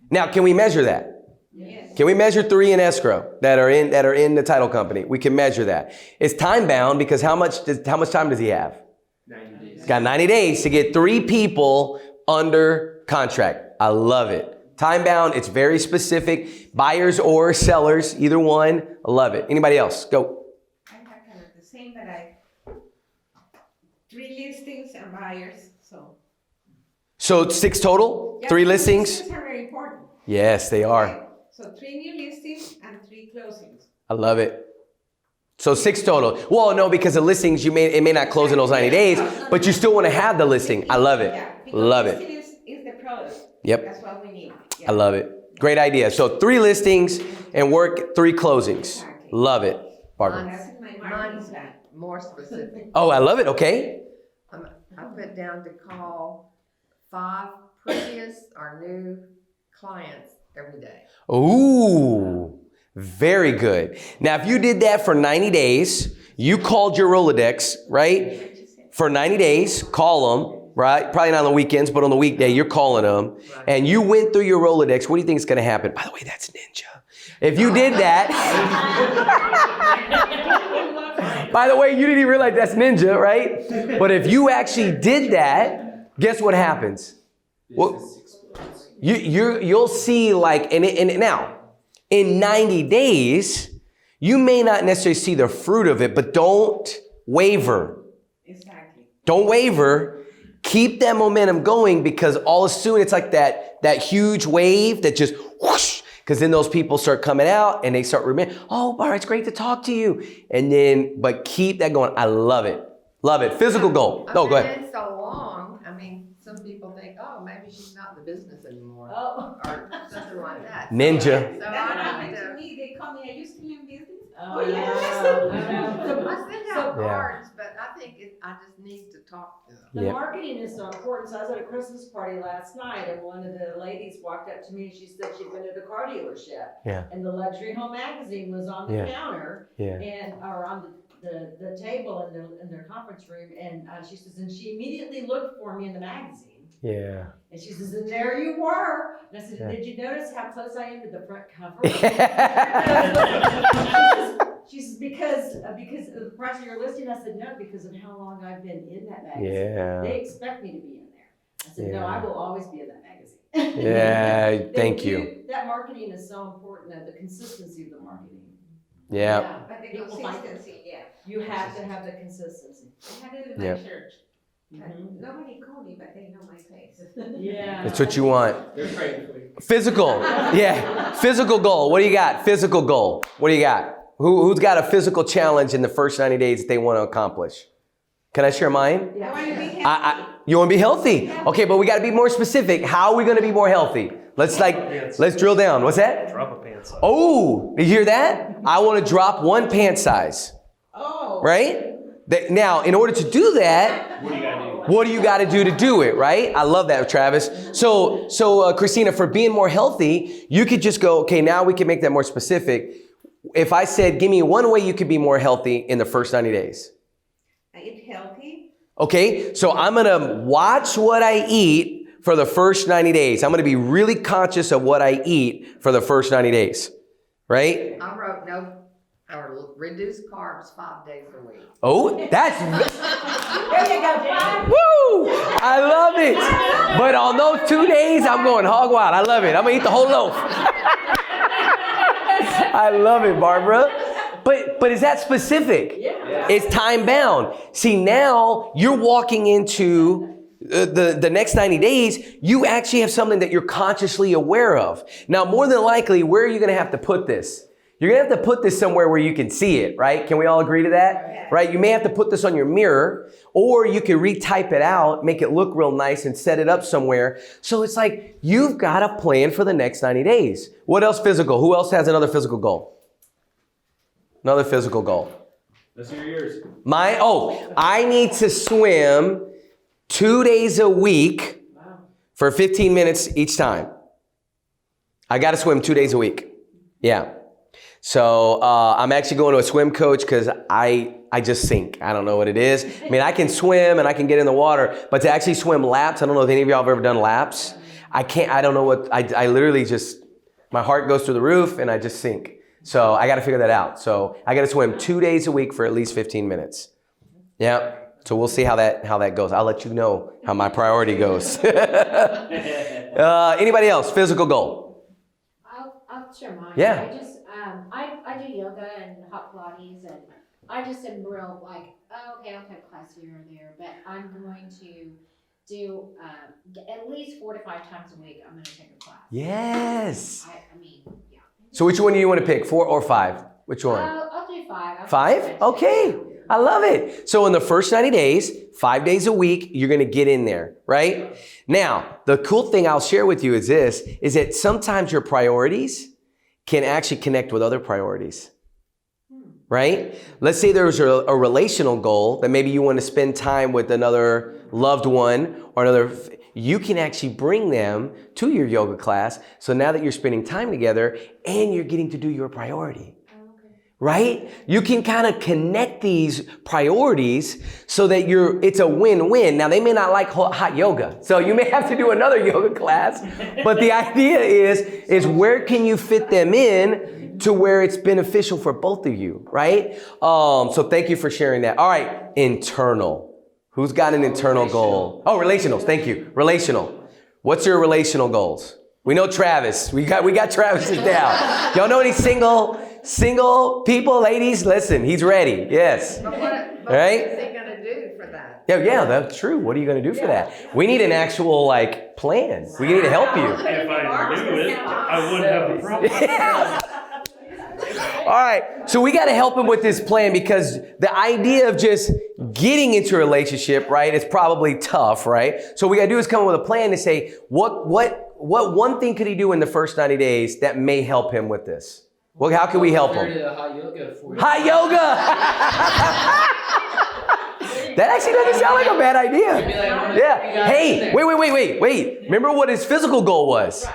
Now, can we measure that? Yes. Can we measure 3 in escrow that are in the title company? We can measure that. It's time bound because how much time does he have? 90 days. He's got 90 days to get 3 people under contract. I love it. Time bound, it's very specific. Buyers or sellers, either one. I love it. Anybody else? Go. I have kind of the same, but 3 listings and buyers, so. So it's 6 total? Yeah, 3 but listings? Listings are very important. Yes, they are. Okay, so 3 new listings and 3 closings. I love it. So 6 total. Well, no, because the listings, it may not close in those 90 days, but you still want to have the listing. I love it. Yeah, because Love it. listing is the product. Yep. That's what we need. I love it. Great idea. So 3 listings and work 3 closings. Exactly. Love it. Barbara. That's in my marketing Mine's plan. more specific. Oh, I love it. Okay. I put down to call 5 previous or new clients every day. Ooh, very good. Now, if you did that for 90 days, you called your Rolodex, right? For 90 days, call them, right? Probably not on the weekends, but on the weekday, you're calling them. Right. And you went through your Rolodex. What do you think is going to happen? By the way, that's Ninja. If you did that, by the way, you didn't even realize that's Ninja, right? But if you actually did that, guess what happens? Well, Business explodes. you'll see like, and now, in 90 days, you may not necessarily see the fruit of it, but don't waver. Exactly. Don't waver. Keep that momentum going because all soon it's like that huge wave that just whoosh, because then those people start coming out and they start remembering, oh, Bar, it's great to talk to you. And then, but keep that going. I love it. Love it. Physical goal. No, go ahead. It's so long. I mean, some people think, oh, maybe she's not in the business anymore. Oh. Or something like that. Ninja. So That I happened need to to. me. They call me, are you still in business? Oh, yes. I send out Yeah. cards, but I think I just need to talk to them. The Yep. marketing is so important. So I was at a Christmas party last night and one of the ladies walked up to me and she said she'd been at a car dealership. Yeah. And the Luxury Home magazine was on the Yeah. counter Yeah. and, or on the table in their conference room. And she says, and she immediately looked for me in the magazine. Yeah. And she says, and there you were. And I said, Yeah. did you notice how close I am to the front cover? She says, because of the price of your listing. I said, no, because of how long I've been in that magazine. Yeah. They expect me to be in there. I said, no, Yeah. I will always be in that magazine. Yeah. Thank you. That marketing is so important, the consistency of the marketing. Yeah. But the People like it. consistency, yeah. You have to have the consistency. I had it in Yeah. my church. Mhm. Nobody called me, but they know my face. Yeah. It's what you want. They're praying for you. Physical. Yeah. Physical goal. What do you got? Physical goal. What do you got? Who's got a physical challenge in the first 90 days that they want to accomplish? Can I share mine? I want to be healthy. You want to be healthy? Okay, but we got to be more specific. How are we going to be more healthy? Let's drill down. What's that? Drop a pant size. Oh, did you hear that? I want to drop 1 pant size. Oh. Right? Now, in order to do that, What do you gotta do? what do you got to do to do it, right? I love that, Travis. So Christina, for being more healthy, you could just go, okay, now we can make that more specific. If I said, give me one way you could be more healthy in the first 90 days. I eat healthy. Okay, so I'm going to watch what I eat for the first 90 days. I'm going to be really conscious of what I eat for the first 90 days, right? I wrote no, or reduce carbs 5 days a week. Oh, that's... There you go, Dad. Woo! I love it. But on those 2 days, I'm going hog wild. I love it. I'm going to eat the whole loaf. I love it, Barbara. But is that specific? Yeah. It's time bound. See, now you're walking into the next 90 days, you actually have something that you're consciously aware of. Now, more than likely, where are you going to have to put this? You're going to have to put this somewhere where you can see it, right? Can we all agree to that? Right? You may have to put this on your mirror, or you can retype it out, make it look real nice and set it up somewhere. So it's like, you've got a plan for the next 90 days. What else physical? Who else has another physical goal? Another physical goal. Let's hear yours. I need to swim 2 days a week for 15 minutes each time. I got to swim 2 days a week. Yeah. So I'm actually going to a swim coach because I just sink. I don't know what it is. I mean, I can swim and I can get in the water, but to actually swim laps, I don't know if any of y'all have ever done laps. I don't know what, I literally just, my heart goes through the roof and I just sink. So I got to figure that out. So I got to swim 2 days a week for at least 15 minutes. Yeah. So we'll see how that goes. I'll let you know how my priority goes. Anybody else? Physical goal? I'll share mine. Yeah. I just, I do yoga and hot Pilates, and I just am real like, oh, okay, I'll take a class here or there, but I'm going to do at least 4 to 5 times a week. I'm going to take a class. Yes. I mean, yeah. So which one do you want to pick? 4 or 5? Which one? I'll do 5. 5? Okay. I love it. So in the first 90 days, 5 days a week, you're going to get in there, right? Now, the cool thing I'll share with you is this, is that sometimes your priorities can actually connect with other priorities, right? Let's say there's a relational goal that maybe you want to spend time with another loved one or another. You can actually bring them to your yoga class. So now that you're spending time together and you're getting to do your priority. Right? You can kind of connect these priorities so that it's a win-win. Now, they may not like hot yoga, so you may have to do another yoga class. But the idea is where can you fit them in to where it's beneficial for both of you, right? So thank you for sharing that. All right, internal. Who's got an internal goal? Oh, relationals. Thank you. Relational. What's your relational goals? We know Travis. We got Travis's down. Y'all know any single people, ladies? Listen, he's ready. Yes. But Right? what is he gonna do for that? Yeah, that's true. What are you going to do for that? We need an actual plan. We need to help you. If I knew it, I wouldn't have the problem. All right. So we got to help him with this plan because the idea of just getting into a relationship, right, is probably tough, right? So what we got to do is come up with a plan to say, what one thing could he do in the first 90 days that may help him with this? Well, how can we help him? Hot yoga for you. Hot yoga! That actually doesn't sound like a bad idea. Yeah. Hey, wait. Remember what his physical goal was?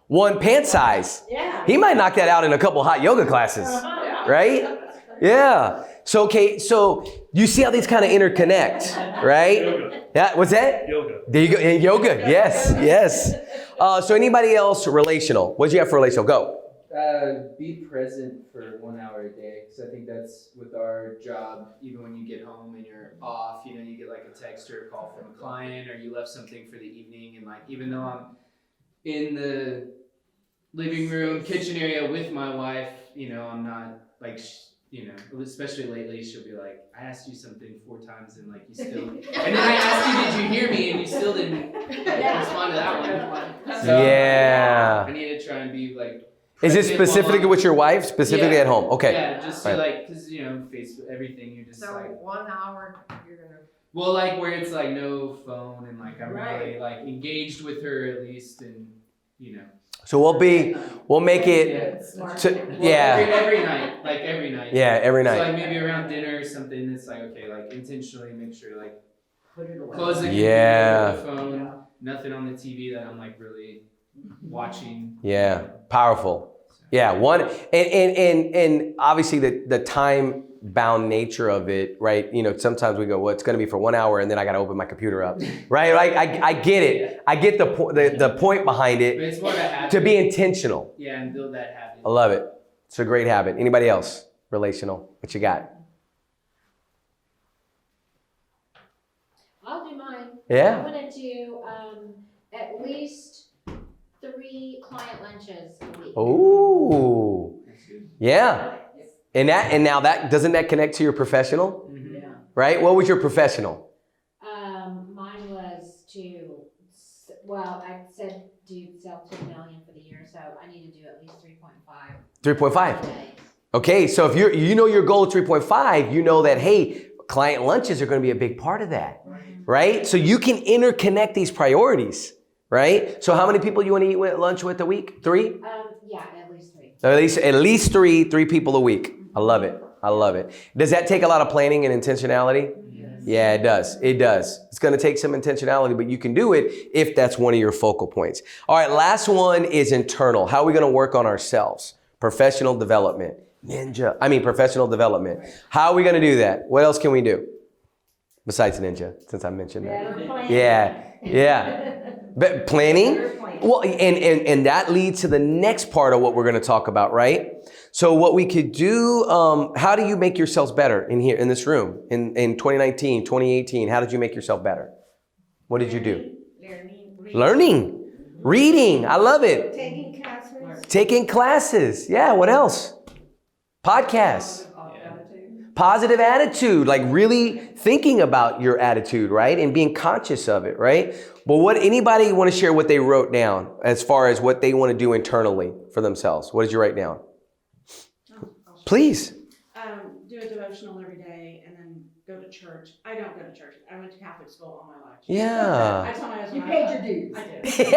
1 pant size. Yeah. He might knock that out in a couple hot yoga classes. Right? Yeah. So, okay, so you see how these kind of interconnect, right? Yoga. Yeah, what's that? Yoga. There you go. And yoga. Yes. So anybody else relational? What'd you have for relational? Go. Be present for 1 hour a day, because I think that's with our job. Even when you get home and you're off, you get like a text or a call from a client, or you left something for the evening, and even though I'm in the living room, kitchen area with my wife, I'm not like, you know, especially lately, she'll be like, I asked you something 4 times and like you still, and then I asked you, did you hear me? And you still didn't respond to that one. So Yeah. I need to try and be like. Is it present specifically while with your wife? Specifically Yeah. at home? Okay. Yeah, just to Right. like, cause you know, Facebook, everything, you're just So like, 1 hour, you're gonna. well, like where it's like no phone and like I'm Right. really like engaged with her at least, and you know. So we'll make it, Smart. to, Well, yeah. every night, like every night. Yeah, every So night. like maybe around dinner or something, it's like, okay, like intentionally make sure like Put it away. close the computer, Yeah. put the phone, nothing on the TV that I'm like really watching. Yeah, powerful. Yeah, and obviously the time bound nature of it, right? You know, sometimes we go, well, it's going to be for 1 hour, and then I got to open my computer up, right? I get it. I get the point behind But it, it's more of a habit. to be intentional. Yeah, and build that habit. I love it. It's a great habit. Anybody else? Relational. What you got? I'll do mine. Yeah. I want to do at least 3 client lunches a week. Ooh. That's good. Yeah. And now doesn't that connect to your professional? Mhm. Yeah. Right? What was your professional? Mine was I said to sell 2 million for the year, so I need to do at least 3.5. 3.5. days. Okay, so if you know your goal of 3.5, you know that, hey, client lunches are going to be a big part of that, right? So you can interconnect these priorities, right? So how many people you want to eat lunch with a week? 3? Yeah, at least 3. At least three people a week. I love it. I love it. Does that take a lot of planning and intentionality? Yeah, it does. It does. It's going to take some intentionality, but you can do it if that's one of your focal points. All right, last one is internal. How are we going to work on ourselves? Professional development. Professional development. How are we going to do that? What else can we do? Besides ninja, since I mentioned that. Yeah. But planning. Well, and that leads to the next part of what we're going to talk about, right? So what we could do, how do you make yourselves better in here, in this room, in 2019, 2018? How did you make yourself better? What did you do? Learning. Reading. I love it. Taking classes. Yeah, what else? Podcasts. Positive attitude, like really thinking about your attitude, right? And being conscious of it, right? But anybody want to share what they wrote down as far as what they want to do internally for themselves? What did you write down? Please. Do a devotional every day and then go to church. I don't go to church. I went to Catholic school all my life. Yeah. I told my husband You paid your dues. I did.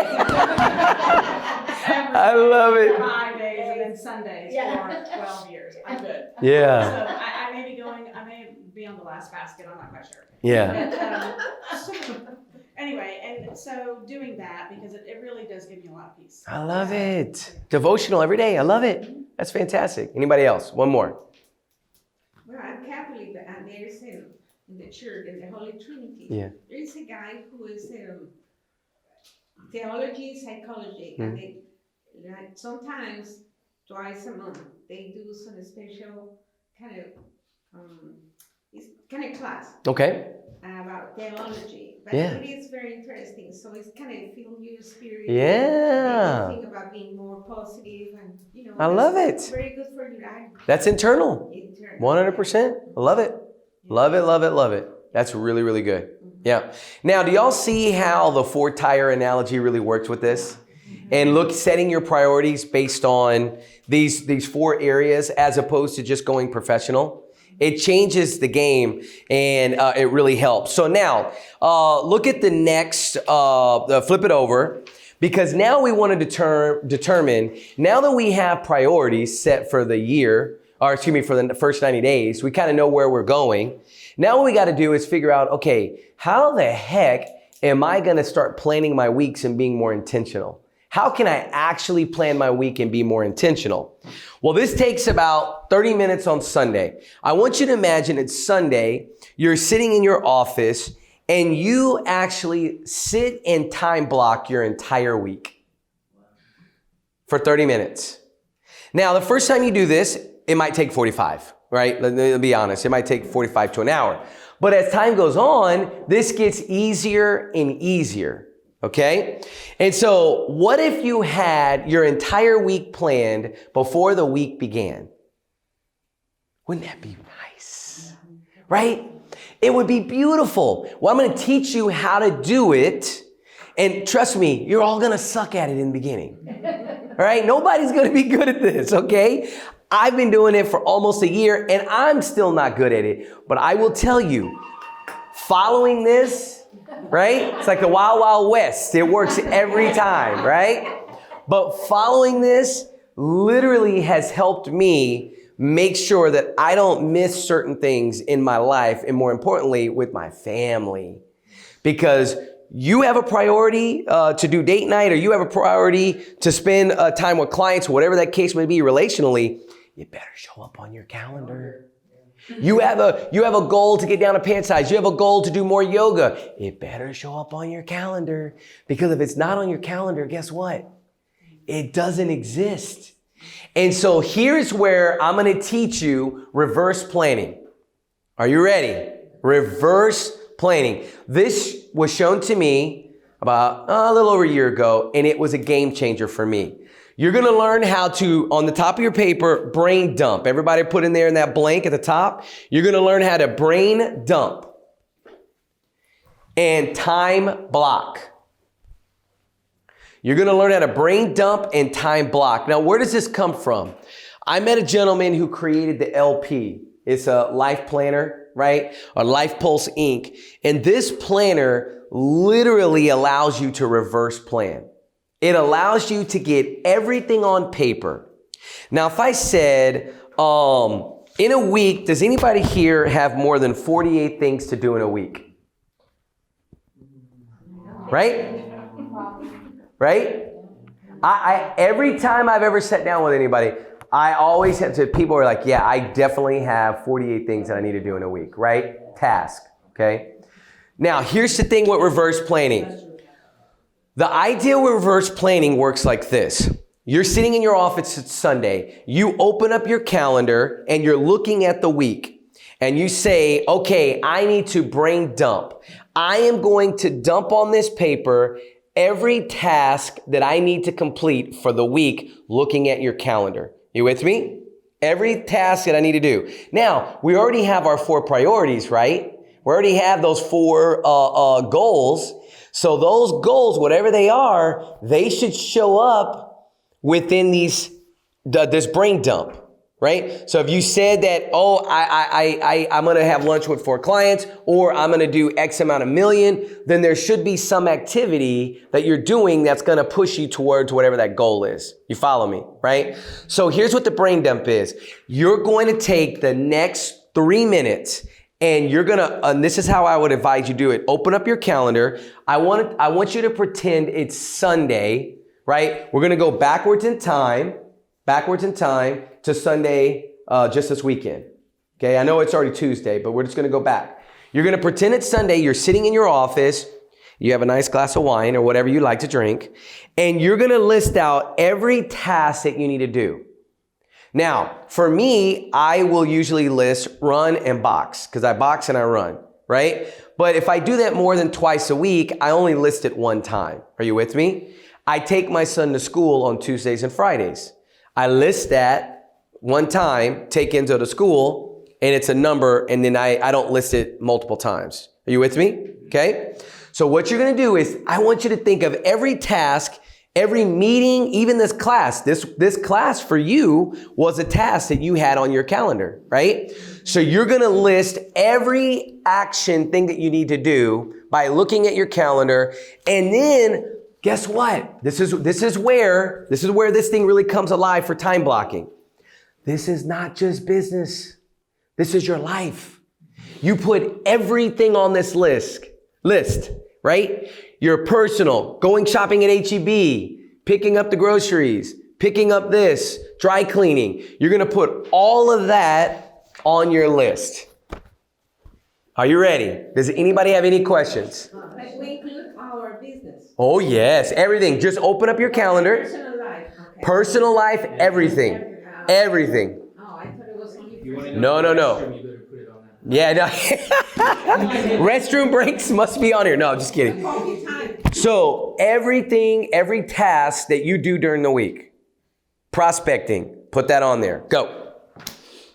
I love it. 5 days and then Sundays for 12 years. I'm good. Yeah. So I may be on the last basket. I'm not quite sure. Yeah. But, anyway, and so doing that, because it really does give me a lot of peace. I love it. Devotional every day. I love it. That's fantastic. Anybody else? One more. Well, I'm Catholic, and there is in the church, in the Holy Trinity, Yeah. there is a guy who is theology, psychology, and they, like, sometimes twice a month they do some special kind of class Okay. about theology. But Yeah. it is very interesting. So it's kind of fill your spirit. Yeah. And you think about being more positive, and I love that's it. very good for your eye. That's internal. 100%. I love it. Love it, love it, love it. That's really, really good. Yeah. Now, do y'all see how the 4-tire analogy really works with this? And setting your priorities based on these 4 areas as opposed to just going professional. It changes the game, and it really helps. So now, look at the next, flip it over, because now we want to determine, now that we have priorities set for the year, for the first 90 days, we kind of know where we're going. Now what we got to do is figure out, okay, how the heck am I going to start planning my weeks and being more intentional? How can I actually plan my week and be more intentional? Well, this takes about 30 minutes on Sunday. I want you to imagine it's Sunday, you're sitting in your office, and you actually sit and time block your entire week for 30 minutes. Now, the first time you do this, it might take 45, right? Let's be honest. It might take 45 to an hour. But as time goes on, this gets easier and easier, okay? And so what if you had your entire week planned before the week began? Wouldn't that be nice? Right? It would be beautiful. Well, I'm going to teach you how to do it. And trust me, you're all going to suck at it in the beginning. All right? Nobody's going to be good at this, okay? I've been doing it for almost a year and I'm still not good at it. But I will tell you, following this, right? It's like the Wild Wild West. It works every time, right? But following this literally has helped me make sure that I don't miss certain things in my life, and more importantly, with my family. Because you have a priority to do date night, or you have a priority to spend time with clients, whatever that case may be relationally, you better show up on your calendar. You have a goal to get down to pant size. You have a goal to do more yoga. It better show up on your calendar. Because if it's not on your calendar, guess what? It doesn't exist. And so here's where I'm going to teach you reverse planning. Are you ready? Reverse planning. This was shown to me about a little over a year ago, and it was a game changer for me. You're going to learn how to, on the top of your paper, brain dump. Everybody put in there in that blank at the top. You're going to learn how to brain dump and time block. You're going to learn how to brain dump and time block. Now, where does this come from? I met a gentleman who created the LP. It's a life planner, right? Or Life Pulse Inc. And this planner literally allows you to reverse plan. It allows you to get everything on paper. Now, if I said, in a week, does anybody here have more than 48 things to do in a week? Right? Right? I every time I've ever sat down with anybody, I always have to, people are like, yeah, I definitely have 48 things that I need to do in a week, right? Task, okay? Now, here's the thing with reverse planning. The idea with reverse planning works like this. You're sitting in your office, it's Sunday. You open up your calendar and you're looking at the week and you say, okay, I need to brain dump. I am going to dump on this paper every task that I need to complete for the week looking at your calendar. You with me? Every task that I need to do. Now, we already have our 4 priorities, right? We already have those 4 goals. So those goals, whatever they are, they should show up within this brain dump, right? So if you said that, I'm going to have lunch with 4 clients, or I'm going to do X amount of million, then there should be some activity that you're doing that's going to push you towards whatever that goal is. You follow me, right? So here's what the brain dump is. You're going to take the next 3 minutes and you're going to, and this is how I would advise you do it. Open up your calendar. I want you to pretend it's Sunday, right? We're going to go backwards in time to Sunday, just this weekend. Okay. I know it's already Tuesday, but we're just going to go back. You're going to pretend it's Sunday. You're sitting in your office. You have a nice glass of wine or whatever you like to drink. And you're going to list out every task that you need to do. Now, for me, I will usually list run and box because I box and I run, right? But if I do that more than twice a week, I only list it 1 time. Are you with me? I take my son to school on Tuesdays and Fridays. I list that 1 time, take into the school, and it's a number, and then I don't list it multiple times. Are you with me? Okay? So what you're going to do is I want you to think of every task, every meeting, even this class. This class for you was a task that you had on your calendar, right? So you're going to list every action thing that you need to do by looking at your calendar, and then guess what? This is where this thing really comes alive for time blocking. This is not just business. This is your life. You put everything on this list, right? Your personal, going shopping at H-E-B, picking up the groceries, picking up this, dry cleaning. You're going to put all of that on your list. Are you ready? Does anybody have any questions? But we include our business. Oh, yes. Everything. Just open up your calendar. Personal life. Okay. Personal life, everything. Everything. Oh, I thought it was only. If you want to No. restroom, you better put it on that. Yeah, no. Restroom breaks must be on here. No, I'm just kidding. Coffee time. So everything, every task that you do during the week, prospecting, put that on there. Go.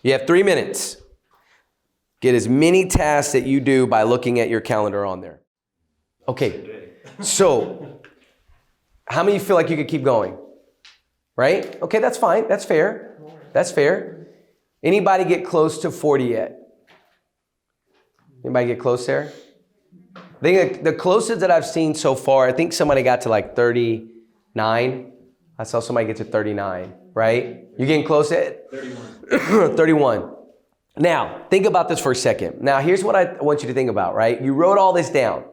You have 3 minutes. Get as many tasks that you do by looking at your calendar on there. Okay, so how many feel like you could keep going? Right? Okay, that's fine. That's fair. That's fair. Anybody get close to 40 yet? Anybody get close there? I think the closest that I've seen so far, I think somebody got to like 39. I saw somebody get to 39, right? You getting close to it? 31. 31. Now, think about this for a second. Now, here's what I want you to think about, right? You wrote all this down.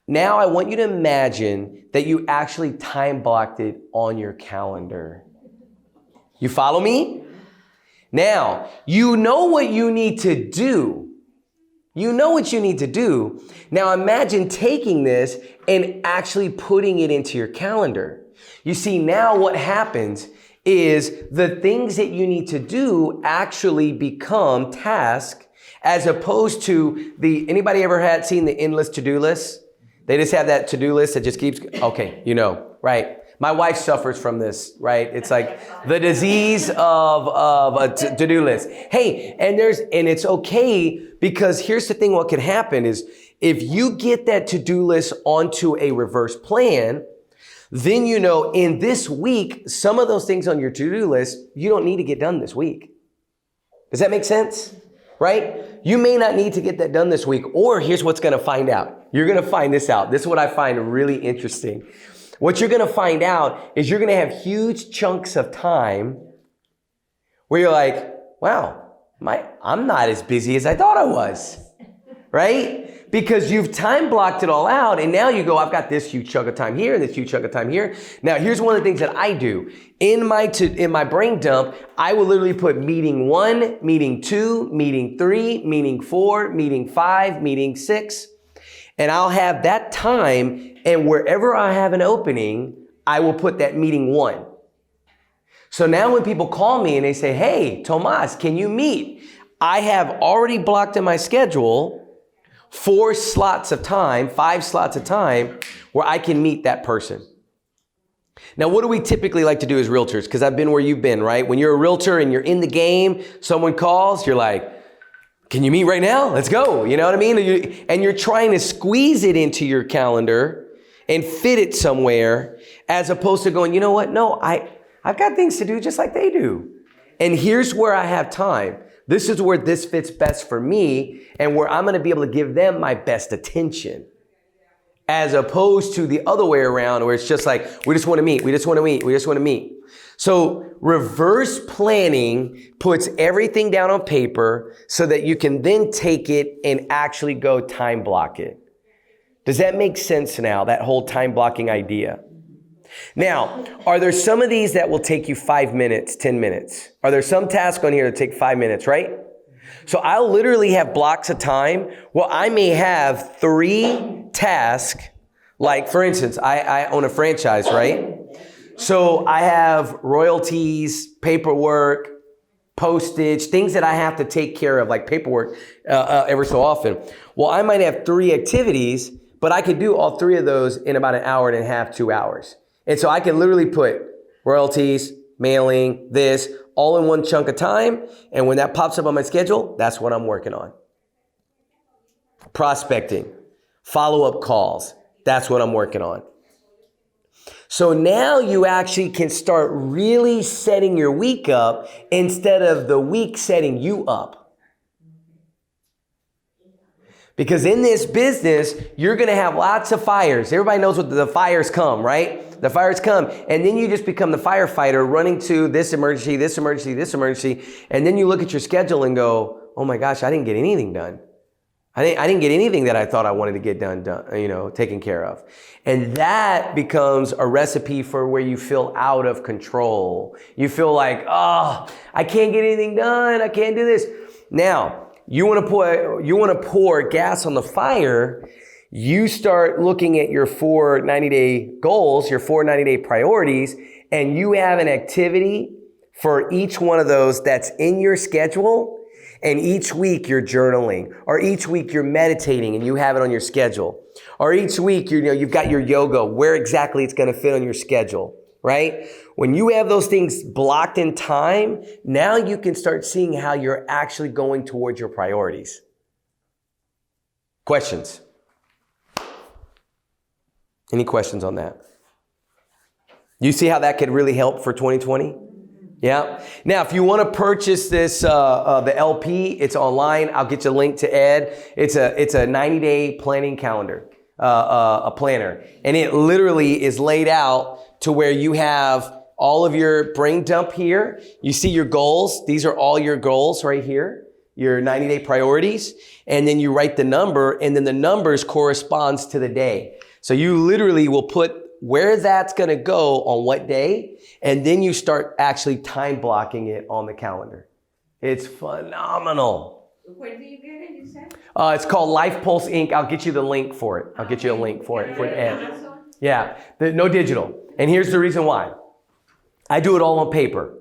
Now, I want you to imagine that you actually time blocked it on your calendar. You follow me? Now, you know what you need to do. You know what you need to do. Now, imagine taking this and actually putting it into your calendar. You see, now what happens is the things that you need to do actually become tasks as opposed to anybody ever seen the endless to-do list? They just have that to-do list that just keeps, okay, you know, right? My wife suffers from this, right? It's like the disease of a to-do list. Hey, and it's okay because here's the thing, what can happen is if you get that to-do list onto a reverse plan, then you know in this week, some of those things on your to-do list, you don't need to get done this week. Does that make sense? Right? You may not need to get that done this week, or here's what's going to find out. You're going to find this out. This is what I find really interesting. What you're going to find out is you're going to have huge chunks of time where you're like, wow, I'm not as busy as I thought I was, right? Because you've time blocked it all out, and now you go, I've got this huge chunk of time here and this huge chunk of time here. Now, here's one of the things that I do. In my brain dump, I will literally put meeting 1, meeting 2, meeting 3, meeting 4, meeting 5, meeting 6. And I'll have that time, and wherever I have an opening, I will put that meeting 1. So now when people call me and they say, hey, Tomas, can you meet? I have already blocked in my schedule 4 slots of time, 5 slots of time where I can meet that person. Now, what do we typically like to do as realtors? Because I've been where you've been, right? When you're a realtor and you're in the game, someone calls, you're like, can you meet right now? Let's go. You know what I mean? And you're trying to squeeze it into your calendar and fit it somewhere as opposed to going, you know what? No, I've got things to do just like they do. And here's where I have time. This is where this fits best for me and where I'm going to be able to give them my best attention. As opposed to the other way around where it's just like, we just want to meet, we just want to meet, we just want to meet. So reverse planning puts everything down on paper so that you can then take it and actually go time block it. Does that make sense now, that whole time blocking idea? Now, are there some of these that will take you 5 minutes, 10 minutes? Are there some tasks on here that take 5 minutes, right? So I'll literally have blocks of time. Well, I may have 3 tasks. Like, for instance, I own a franchise, right? So I have royalties, paperwork, postage, things that I have to take care of, like paperwork, every so often. Well, I might have 3 activities, but I could do all 3 of those in about an hour and a half, 2 hours. And so I can literally put royalties, mailing, this, all in one chunk of time. And when that pops up on my schedule, that's what I'm working on. Prospecting, follow-up calls, that's what I'm working on. So now you actually can start really setting your week up instead of the week setting you up. Because in this business, you're going to have lots of fires. Everybody knows what the fires come, right? The fires come. And then you just become the firefighter running to this emergency, this emergency, this emergency. And then you look at your schedule and go, oh my gosh, I didn't get anything done. I didn't get anything that I thought I wanted to get done, taken care of. And that becomes a recipe for where you feel out of control. You feel like, oh, I can't get anything done. I can't do this. Now, you want to pour gas on the fire. You start looking at your 4 90-day goals, your 4 90-day priorities, and you have an activity for each one of those that's in your schedule. And each week you're journaling, or each week you're meditating and you have it on your schedule, or each week you've got your yoga, where exactly it's going to fit on your schedule, right? When you have those things blocked in time, now you can start seeing how you're actually going towards your priorities. Questions? Any questions on that? You see how that could really help for 2020? Yeah. Now, if you want to purchase this, the LP, it's online. I'll get you a link to Ed. It's a 90-day planning calendar, a planner. And it literally is laid out to where you have all of your brain dump here. You see your goals. These are all your goals right here, your 90-day priorities. And then you write the number, and then the numbers corresponds to the day. So you literally will put where that's going to go on what day, and then you start actually time blocking it on the calendar. It's phenomenal. Where do you get it, you said? It's called Life Pulse Inc. I'll get you the link for it. I'll get you a link for it. For Ed. Amazon? Yeah, no digital. And here's the reason why. I do it all on paper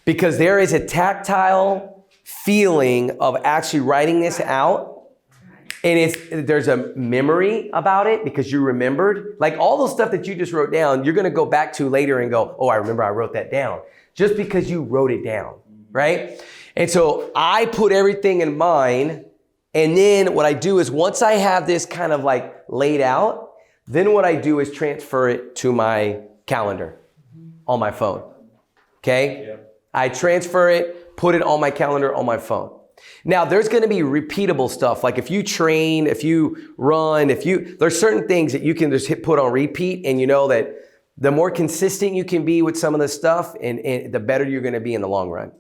because there is a tactile feeling of actually writing this out. And there's a memory about it because you remembered. Like all those stuff that you just wrote down, you're going to go back to later and go, oh, I remember I wrote that down. Just because you wrote it down, right? And so I put everything in mine. And then what I do is once I have this kind of like laid out, then what I do is transfer it to my calendar on my phone. Okay? Yeah. I transfer it, put it on my calendar on my phone. Now, there's going to be repeatable stuff. Like if you train, if you run, there's certain things that you can just put on repeat. And you know that the more consistent you can be with some of this stuff, and the better you're going to be in the long run.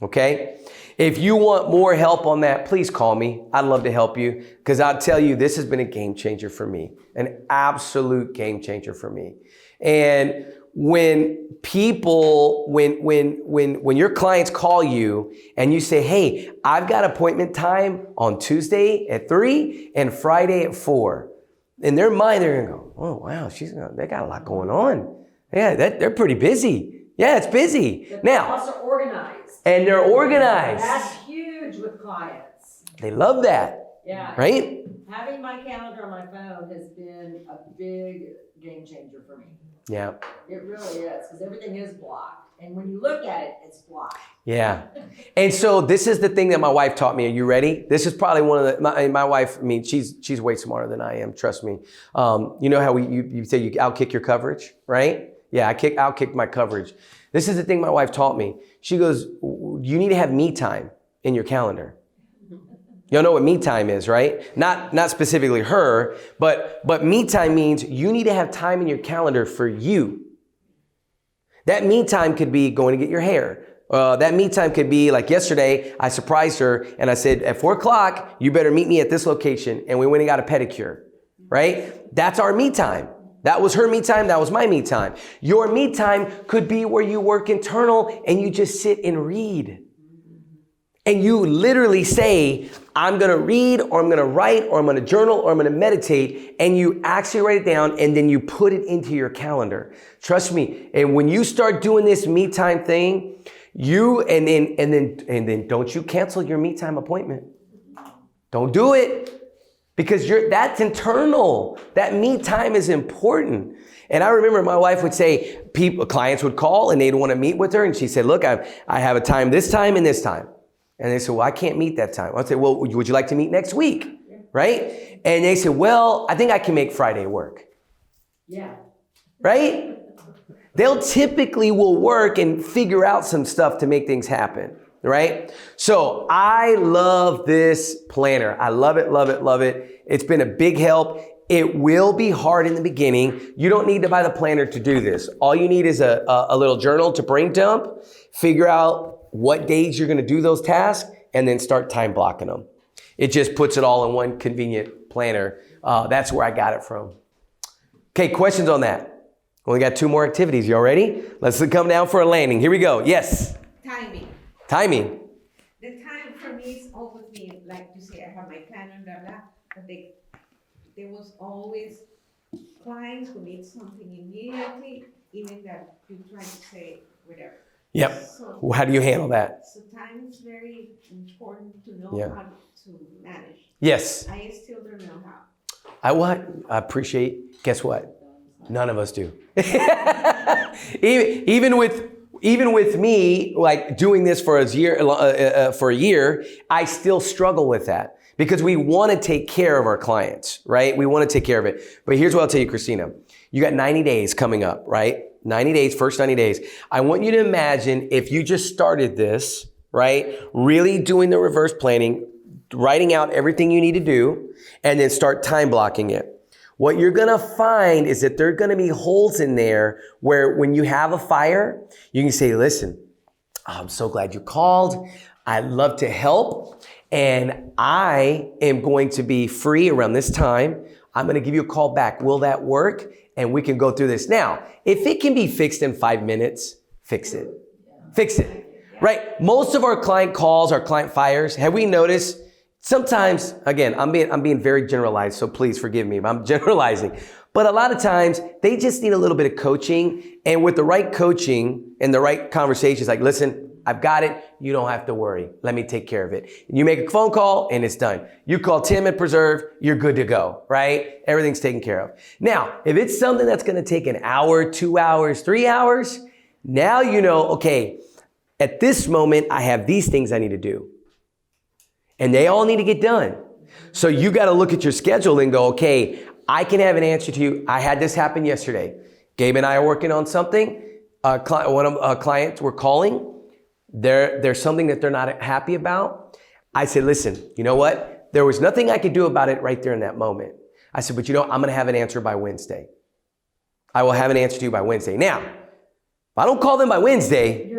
Okay? If you want more help on that, please call me. I'd love to help you because I'll tell you, this has been a game changer for me, an absolute game changer for me. And when people, when your clients call you and you say, hey, I've got appointment time on Tuesday at 3 and Friday at 4. In their mind, they're going to go, oh, wow, they got a lot going on. Yeah, they're pretty busy. Yeah, it's busy. But now, they're also organized. And they're organized. That's huge with clients. They love that. Yeah. Right? Having my calendar on my phone has been a big game changer for me. Yeah. It really is, because everything is blocked. And when you look at it, it's blocked. Yeah. And so this is the thing that my wife taught me. Are you ready? This is probably one of my wife, I mean, she's way smarter than I am. Trust me. You know how you say you outkick your coverage, right? Yeah, outkick my coverage. This is the thing my wife taught me. She goes, you need to have me time in your calendar. Y'all know what me time is, right? Not specifically her, but me time means you need to have time in your calendar for you. That me time could be going to get your hair. That me time could be like yesterday, I surprised her and I said, at 4 o'clock, you better meet me at this location. And we went and got a pedicure, right? That's our me time. That was her me time. That was my me time. Your me time could be where you work internal and you just sit and read. And you literally say, I'm going to read, or I'm going to write, or I'm going to journal, or I'm going to meditate. And you actually write it down and then you put it into your calendar. Trust me. And when you start doing this me time thing, and then don't you cancel your me time appointment. Don't do it. Because that's internal. That me time is important. And I remember my wife would say, clients would call and they'd want to meet with her. And she said, look, I have a time this time and this time. And they said, well, I can't meet that time. I'd say, well, would you like to meet next week? Yeah. Right? And they said, well, I think I can make Friday work. Yeah. Right? They'll typically will work and figure out some stuff to make things happen. Right? So I love this planner. I love it, love it, love it. It's been a big help. It will be hard in the beginning. You don't need to buy the planner to do this. All you need is a little journal to brain dump, figure out what days you're going to do those tasks, and then start time blocking them. It just puts it all in one convenient planner. That's where I got it from. Okay, questions on that? Only got 2 more activities. You all ready? Let's come down for a landing. Here we go. Yes? Timing. Timing. The time for me is always being, like you say, I have my planner, blah, blah, but there was always clients who need something immediately, even that you try to say whatever. Yep. So, how do you handle that? So time is very important to know Yeah. how to manage. Yes. I still don't know how. I appreciate, guess what? None of us do. even with me, like doing this for a year, I still struggle with that because we want to take care of our clients, right? We want to take care of it. But here's what I'll tell you, Christina. You got 90 days coming up, right? 90 days, first 90 days. I want you to imagine if you just started this, right? Really doing the reverse planning, writing out everything you need to do, and then start time blocking it. What you're gonna find is that there are gonna be holes in there where when you have a fire, you can say, listen, I'm so glad you called. I'd love to help. And I am going to be free around this time. I'm gonna give you a call back. Will that work? And we can go through this. Now, if it can be fixed in 5 minutes, fix it. Fix it, right? Most of our client calls, our client fires, have we noticed? Sometimes, again, I'm being very generalized, so please forgive me if I'm generalizing. But a lot of times, they just need a little bit of coaching. And with the right coaching and the right conversations, like, listen, I've got it. You don't have to worry. Let me take care of it. You make a phone call and it's done. You call Tim at Preserve, you're good to go, right? Everything's taken care of. Now, if it's something that's going to take an hour, 2 hours, 3 hours, now you know, okay, at this moment, I have these things I need to do. And they all need to get done. So you got to look at your schedule and go, okay, I can have an answer to you. I had this happen yesterday. Gabe and I are working on something. One of our clients were calling. There's something that they're not happy about. I said, listen, you know what? There was nothing I could do about it right there in that moment. I said, but you know, I'm going to have an answer by Wednesday. I will have an answer to you by Wednesday. Now, if I don't call them by Wednesday,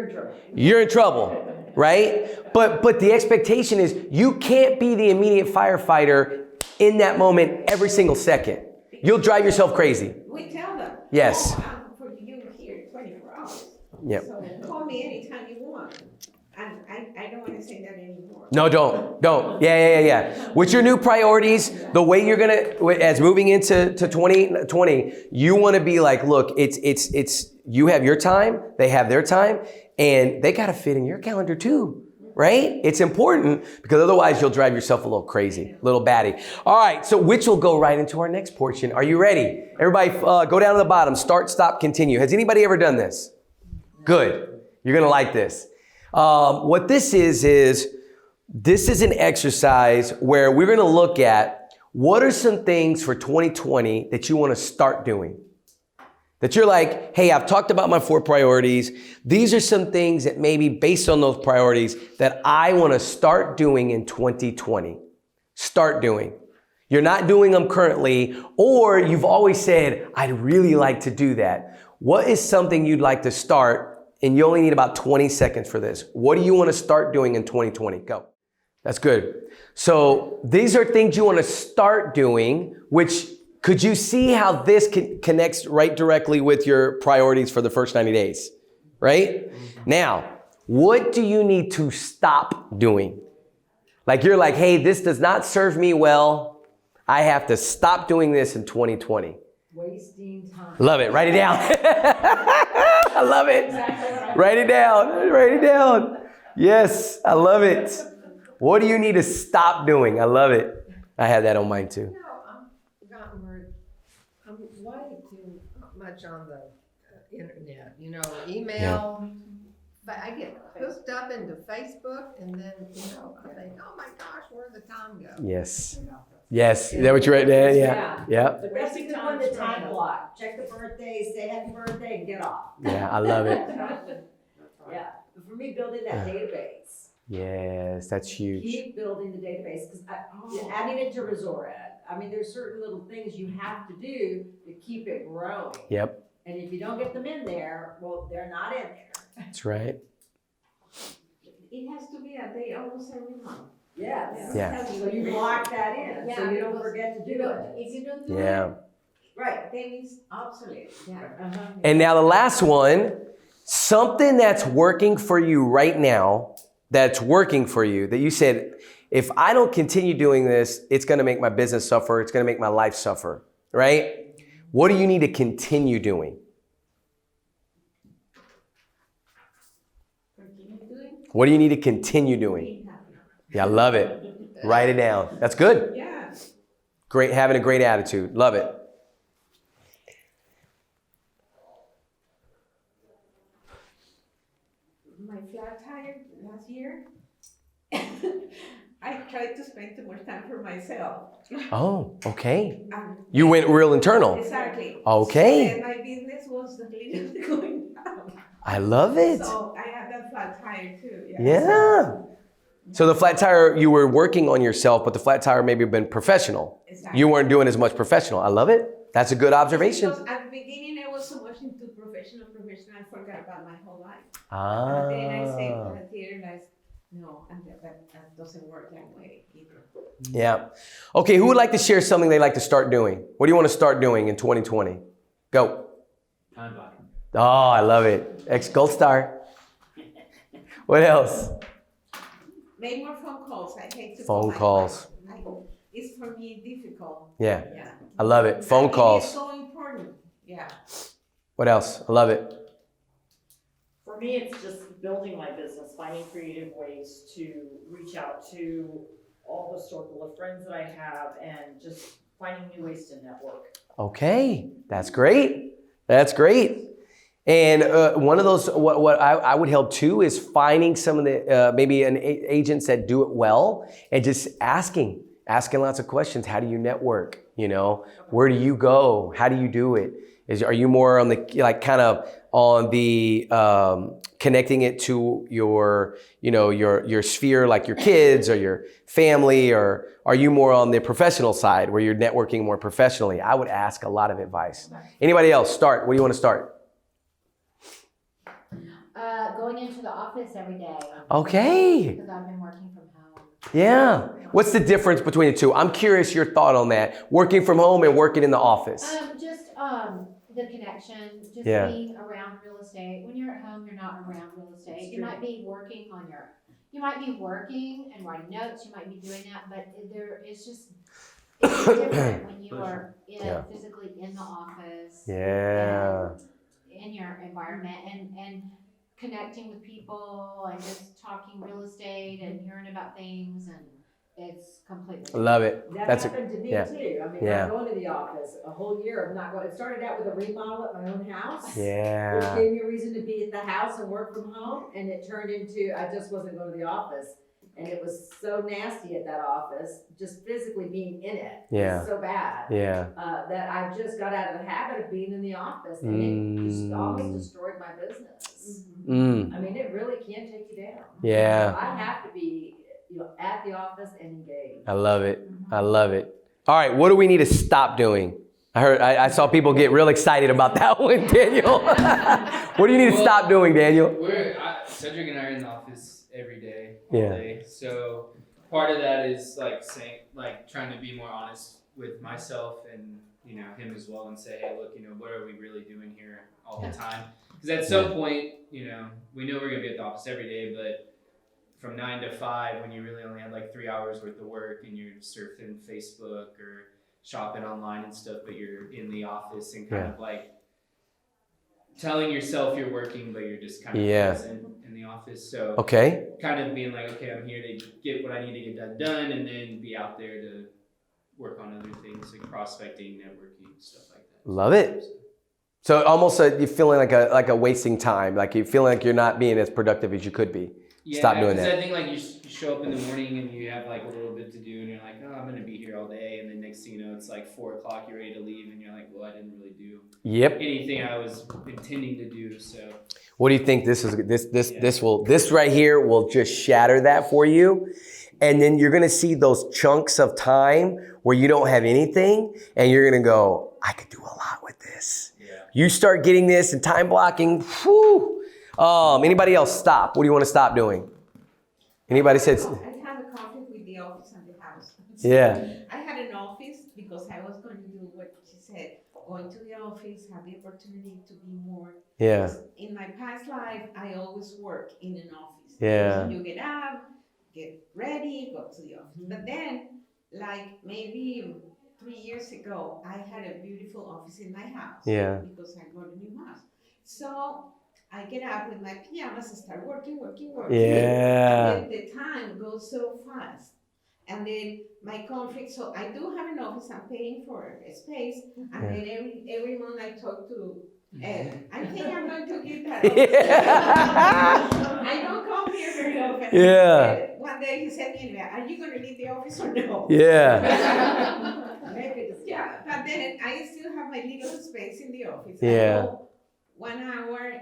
you're in trouble, right? But the expectation is you can't be the immediate firefighter in that moment every single second. You'll drive yourself crazy. We tell them. Yes. I'm for you here 24 hours. Yep. So call me anytime you want. And I don't want to say that anymore. No, don't. Yeah. With your new priorities, the way you're gonna, as moving into 2020, you want to be like, look, it's you have your time, they have their time, and they got to fit in your calendar too, right? It's important because otherwise you'll drive yourself a little crazy, a little batty. All right, so which will go right into our next portion. Are you ready? Everybody, go down to the bottom. Start, stop, continue. Has anybody ever done this? Good. You're gonna like this. What this is an exercise where we're going to look at what are some things for 2020 that you want to start doing. That you're like, hey, I've talked about my 4 priorities. These are some things that maybe based on those priorities that I want to start doing in 2020. Start doing. You're not doing them currently, or you've always said, I'd really like to do that. What is something you'd like to start? And you only need about 20 seconds for this. What do you want to start doing in 2020? Go. That's good. So these are things you want to start doing, which could you see how this connects right directly with your priorities for the first 90 days, right? Now, what do you need to stop doing? Like you're like, hey, this does not serve me well. I have to stop doing this in 2020. Wasting time. Love it. Write it down. I love it. Write it down. Write it down. Yes, I love it. What do you need to stop doing? I love it. I had that on mine too. You know, I've gotten where I'm way too much on the internet, you know, email. But I get hooked up into Facebook and then, you know, I think, oh my gosh, where'd the time go? Yes. Yes. Is that what you write there? Yeah. But that's a good one, the time block. Check the birthday, say happy birthday, and get off. Yeah, I love it. Yeah, but for me, building that database. Yes, that's huge. Keep building the database, because adding it to Resort Ed, I mean, there's certain little things you have to do to keep it growing. Yep. And if you don't get them in there, well, they're not in there. That's right. It has to be a day almost every month. Yes. Yeah. So you block that in, so you don't forget to do it. If you don't do Yeah. it, right, then it's obsolete. Yeah. And now the last one, something that's working for you right now, that's working for you, that you said, if I don't continue doing this, it's going to make my business suffer. It's going to make my life suffer, right? What do you need to continue doing? What do you need to continue doing? Yeah, I love it. Write it down. That's good. Yeah. Great, having a great attitude. Love it. my flat tire last year, I tried to spend too much time for myself. Oh, okay. And You went real internal. exactly. Okay. So then my business was a little going down. I love it. So I had that flat tire too. Yeah. So the flat tire, you were working on yourself, but the flat tire maybe been professional. Exactly. You weren't doing as much professional. I love it. That's a good observation. Because at the beginning I was so much into professional, I forgot about my whole life. Ah. And then I said, I realized, no, and that doesn't work that way either. Yeah. Okay, who would like to share something they like to start doing? What do you want to start doing in 2020? Go. Time blocking. Oh, I love it. Gold star. What else? Make more phone calls. I hate to Phone call. calls. It's for me difficult. Yeah. Yeah. I love it. Phone It's calls. so important. Yeah. What else? I love it. For me, it's just building my business, finding creative ways to reach out to all the circle of friends that I have and just finding new ways to network. Okay, that's great. That's great. And one of those, what I would help too is finding some of the, maybe agents that do it well and just asking lots of questions. How do you network? You know, where do you go? How do you do it? Are you more on the, like kind of on the connecting it to your, you know, your sphere, like your kids or your family, or are you more on the professional side where you're networking more professionally? I would ask a lot of advice. Anybody else? Start. What do you want to start? Going into the office every day. Okay. Because I've been working from home. Yeah. What's the difference between the two? I'm curious your thought on that. Working from home and working in the office. Just the connection, just Yeah. being around real estate. When you're at home, you're not around real estate. You might be working on you might be working and writing notes. You might be doing that, but it's different when you are physically in the office. Yeah. And in your environment and connecting with people and just talking real estate and hearing about things, and it's completely different. Love it. That happened to me yeah. too. I mean, Yeah. I'm going to the office a whole year of not going. It started out with a remodel at my own house. Yeah. Which gave me a reason to be at the house and work from home. And it turned into, I just wasn't going to the office. And it was so nasty at that office, just physically being in it. Yeah. It was so bad. Yeah. That I just got out of the habit of being in the office. And it just almost destroyed my business. Mm. I mean, it really can take you down. Yeah. I have to be, at the office and engaged. I love it. I love it. All right, what do we need to stop doing? I saw people get real excited about that one, Daniel. What do you need to stop doing, Daniel? Cedric and I are in the office every day, all Yeah. day. So part of that is trying to be more honest with myself and him as well, and say, hey, look, what are we really doing here all the time? Because at some point, we know we're gonna be at the office every day, but from 9 to 5, when you really only have like 3 hours worth of work and you're surfing Facebook or shopping online and stuff, but you're in the office and kind of like telling yourself you're working, but you're just kind of present in the office. So kind of being like, okay, I'm here to get what I need to get done, and then be out there to work on other things like prospecting, networking, stuff like that. Love it. So almost you're feeling like a wasting time, like you're feeling like you're not being as productive as you could be. Yeah, Stop doing that. I think like you show up in the morning and you have like a little bit to do, and you're like, oh, I'm gonna be here all day, and then next thing you know, it's like 4 o'clock, you're ready to leave, and you're like, well, I didn't really do anything I was intending to do. So what do you think this right here will just shatter that for you? And then you're gonna see those chunks of time where you don't have anything, and you're gonna go, I could do a lot with this. Yeah. You start getting this and time blocking, whew. Anybody else stop? What do you want to stop doing? Anybody said? I had a conflict with the office and the house. Yeah. I had an office because I was going to do what she said, going to the office, have the opportunity to be more. Yeah. In my past life, I always work in an office. Yeah. So you get up, get ready, go to the office. But then, like maybe 3 years ago, I had a beautiful office in my house. Yeah. Because I got a new house. So I get up with my pajamas and start working. Yeah. And then the time goes so fast. And then my conflict, so I do have an office, I'm paying for a space, and then every month I talk to Ed. I think I'm going to get that office. I Yeah. One day he said to me, are you gonna leave the office or no? Yeah. Yeah, but then I still have my little space in the office. Yeah. I go 1 hour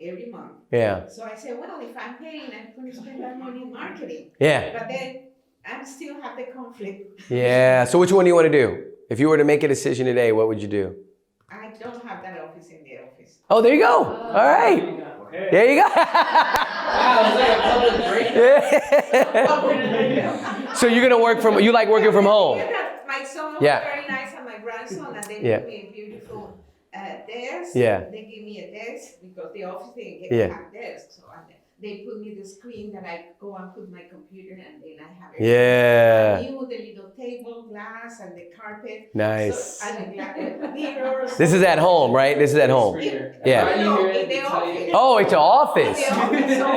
every month. Yeah. So I said, well, if I'm paying, I'm going to spend that money in marketing. Yeah. But then I still have the conflict. Yeah. So which one do you want to do? If you were to make a decision today, what would you do? I don't have that office in the office. Oh, there you go. All right. Okay. There you go. Wow, it's like a public break. Yeah. So you're gonna work from? You like working from home? My son was Yeah. very nice and my grandson, and they Yeah. give me a beautiful desk. Yeah. They give me a desk because the office didn't get Yeah. to have desks. So they put me the screen that I go and put my computer and then I have it. Yeah. I knew the little table, glass, and the carpet. Nice. So, and the mirrors. This is at home, right? This is at home. Yeah. No, in the office. Oh, it's an office. In the office. So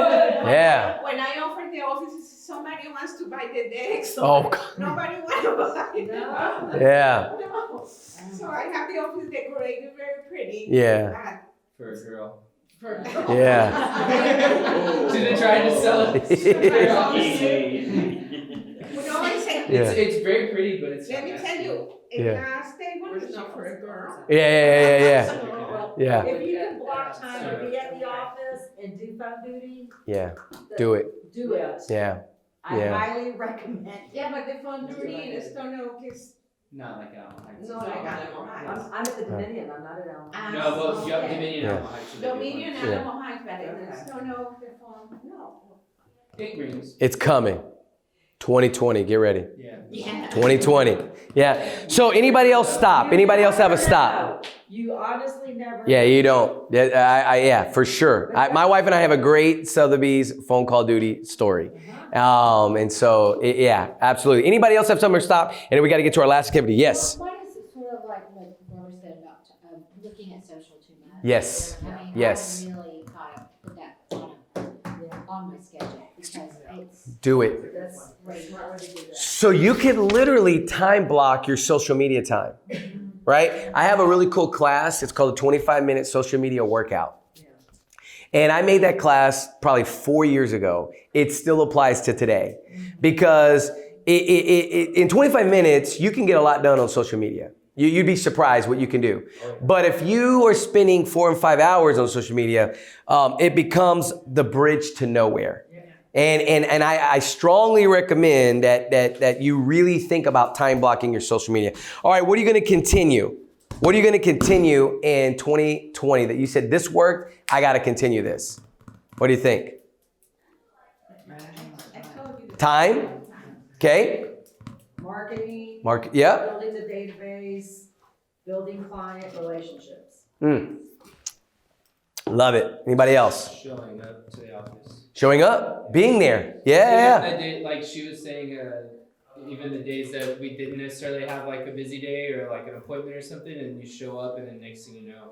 Yeah. when I offered the office, somebody wants to buy the desk. So Oh, God. nobody wants to buy it. No. Yeah. No. So I have the office decorated very pretty. Yeah. For a girl. Yeah. So they're trying to sell it. We always say, Yeah. It's very pretty, but it's let me tell you, a Yeah. glass table is not for a girl. Yeah. Yeah. If you can block time to be at the office and do phone duty, Yeah. Do it. do it. Yeah. I Yeah. highly recommend it. Yeah, but the phone duty in Stone Oak is Not like Alamo Heights. not like Alamo Heights. I'm at the Dominion, I'm not at Elm. No, well, Okay. Dominion Yeah. Alamo Heights. should be Dominion fun. Yeah. Alamo Heights, but in Okay. Stone Oak, the phone, no. It rings. It's coming. 2020. Get ready. Yeah. Yeah. 2020. Yeah. So anybody else stop? Anybody else have a stop? You honestly never. Yeah, you don't. Yeah, for sure. My wife and I have a great Sotheby's phone call duty story. And so, yeah, absolutely. Anybody else have somewhere to stop? And then we got to get to our last activity. Yes. What is it sort of like what Robert said about looking at social too much? Yes. I mean, Yes. I really gotta put that on my schedule because it's Do it. That's great. smart way to do that. So you can literally time block your social media time, right? I have a really cool class. It's called a 25-minute social media workout. And I made that class probably 4 years ago. It still applies to today because in 25 minutes, you can get a lot done on social media. You'd be surprised what you can do. But if you are spending 4 and 5 hours on social media, it becomes the bridge to nowhere. And I strongly recommend that you really think about time blocking your social media. All right, what are you going to continue? What are you going to continue in 2020 that you said this worked? I got to continue this. What do you think? I told you. Time? Okay. Marketing. Yeah. Building the database, building client relationships. Love it. Anybody else? Showing up to the office. Showing up? Being there. Yeah. The day, like she was saying, even the days that we didn't necessarily have like a busy day or like an appointment or something, and you show up, and then next thing you know,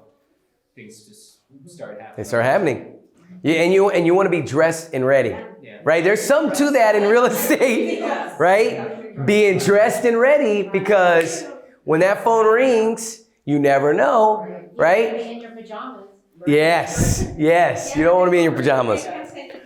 things just start happening. They start happening. Yeah, and you want to be dressed and ready. Yeah. Right? There's some to that in real estate. Yes. Right? Being dressed and ready because when that phone rings, you never know. You Right? wanna be in your pajamas. Yes. Yes. You don't want to be in your pajamas. You can send it to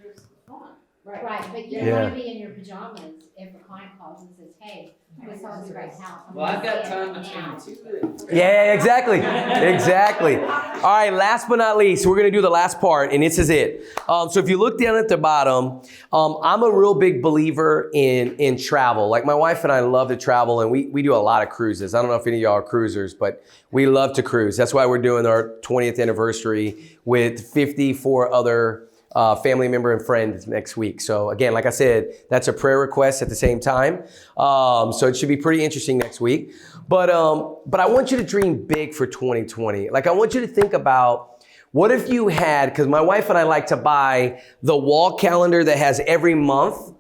your phone. Right, but you Yeah. wanna be in your pajamas if a client calls and says, hey, we saw this great house. I'm Well, I've gonna got see it time now." between two. Yeah, exactly. Exactly. All right, last but not least, we're going to do the last part, and this is it. So if you look down at the bottom, I'm a real big believer in travel. Like my wife and I love to travel, and we do a lot of cruises. I don't know if any of y'all are cruisers, but we love to cruise. That's why we're doing our 20th anniversary with 54 other family member and friends next week. So again, like I said, that's a prayer request at the same time. So it should be pretty interesting next week. But I want you to dream big for 2020. Like I want you to think about what if you had, because my wife and I like to buy the wall calendar that has every month.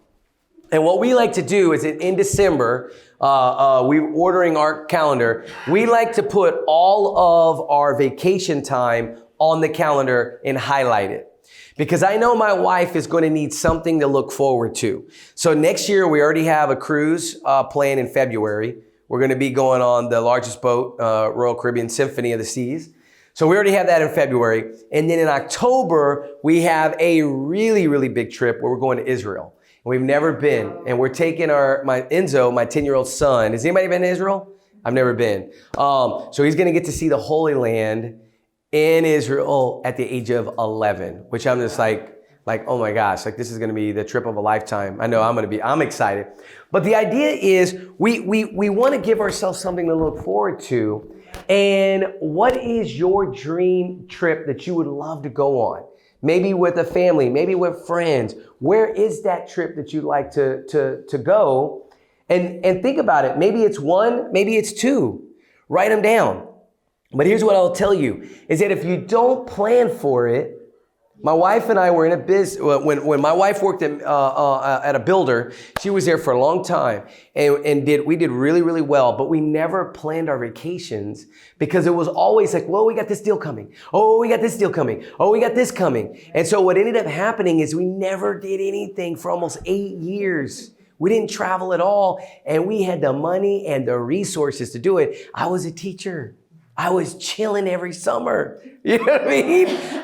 And what we like to do is in December, we're ordering our calendar. We like to put all of our vacation time on the calendar and highlight it. Because I know my wife is going to need something to look forward to. So next year, we already have a cruise planned in February. We're going to be going on the largest boat, Royal Caribbean Symphony of the Seas. So we already have that in February. And then in October, we have a really, really big trip where we're going to Israel. We've never been. And we're taking my Enzo, my 10-year-old son. Has anybody been to Israel? I've never been. So he's going to get to see the Holy Land in Israel at the age of 11, which I'm just like, oh my gosh, like this is going to be the trip of a lifetime. I know I'm excited. But the idea is we want to give ourselves something to look forward to. And what is your dream trip that you would love to go on? Maybe with a family, maybe with friends. Where is that trip that you'd like to go? And think about it. Maybe it's one, maybe it's two. Write them down. But here's what I'll tell you, is that if you don't plan for it, my wife and I were in a business, when my wife worked at a builder, she was there for a long time and we did really, really well, but we never planned our vacations because it was always like, well, we got this deal coming. Oh, we got this deal coming. Oh, we got this coming. And so what ended up happening is we never did anything for almost 8 years. We didn't travel at all, and we had the money and the resources to do it. I was a teacher. I was chilling every summer. You know what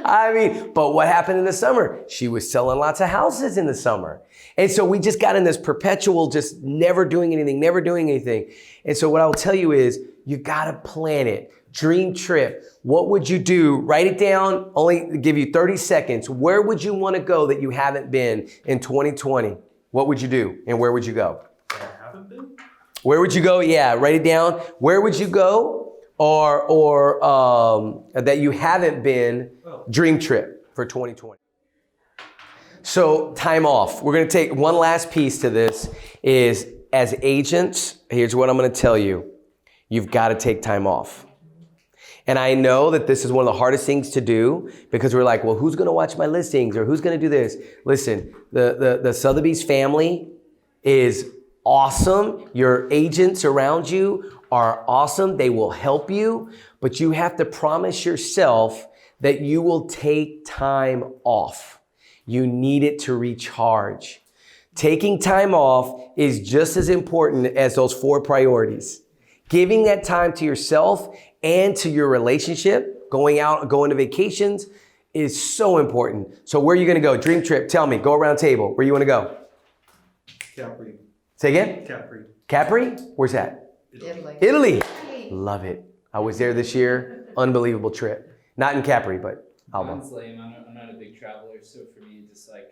I mean? But what happened in the summer? She was selling lots of houses in the summer. And so we just got in this perpetual just never doing anything. And so what I will tell you is you got to plan it. Dream trip. What would you do? Write it down. Only give you 30 seconds. Where would you want to go that you haven't been in 2020? What would you do? And where would you go? I haven't been. Where would you go? Yeah, write it down. Where would you go? Or that you haven't been, dream trip for 2020. So time off. We're going to take one last piece to this is as agents, here's what I'm going to tell you. You've got to take time off. And I know that this is one of the hardest things to do because we're like, well, who's going to watch my listings or who's going to do this? Listen, the Sotheby's family is awesome. Your agents around you are awesome. They will help you, but you have to promise yourself that you will take time off. You need it to recharge. Taking time off is just as important as those 4 priorities. Giving that time to yourself and to your relationship, going out, going to vacations is so important. So where are you going to go? Dream trip. Tell me, go around table. Where you want to go? Capri. Say again? Capri. Capri? Where's that? Italy. Italy. Love it. I was there this year. Unbelievable trip. Not in Capri, but Alba. Mine's lame. I'm not a big traveler, so for me, just like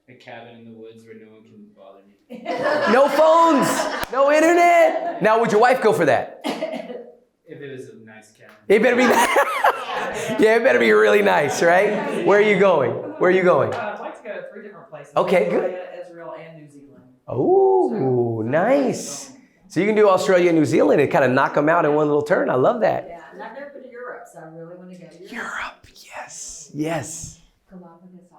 a cabin in the woods where no one can bother me. No phones. No internet. Now, would your wife go for that? If it was a nice cabin. It better be nice. Yeah, it better be really nice, right? Where are you going? Where are you going? I'd like to go to 3 different places. Okay, good. Australia, Israel, and New Zealand. Oh, nice. So you can do Australia and New Zealand and kind of knock them out in one little turn. I love that. Yeah, and I've never been to Europe, so I really want to go to Europe. Europe, yes, yes. Galapagos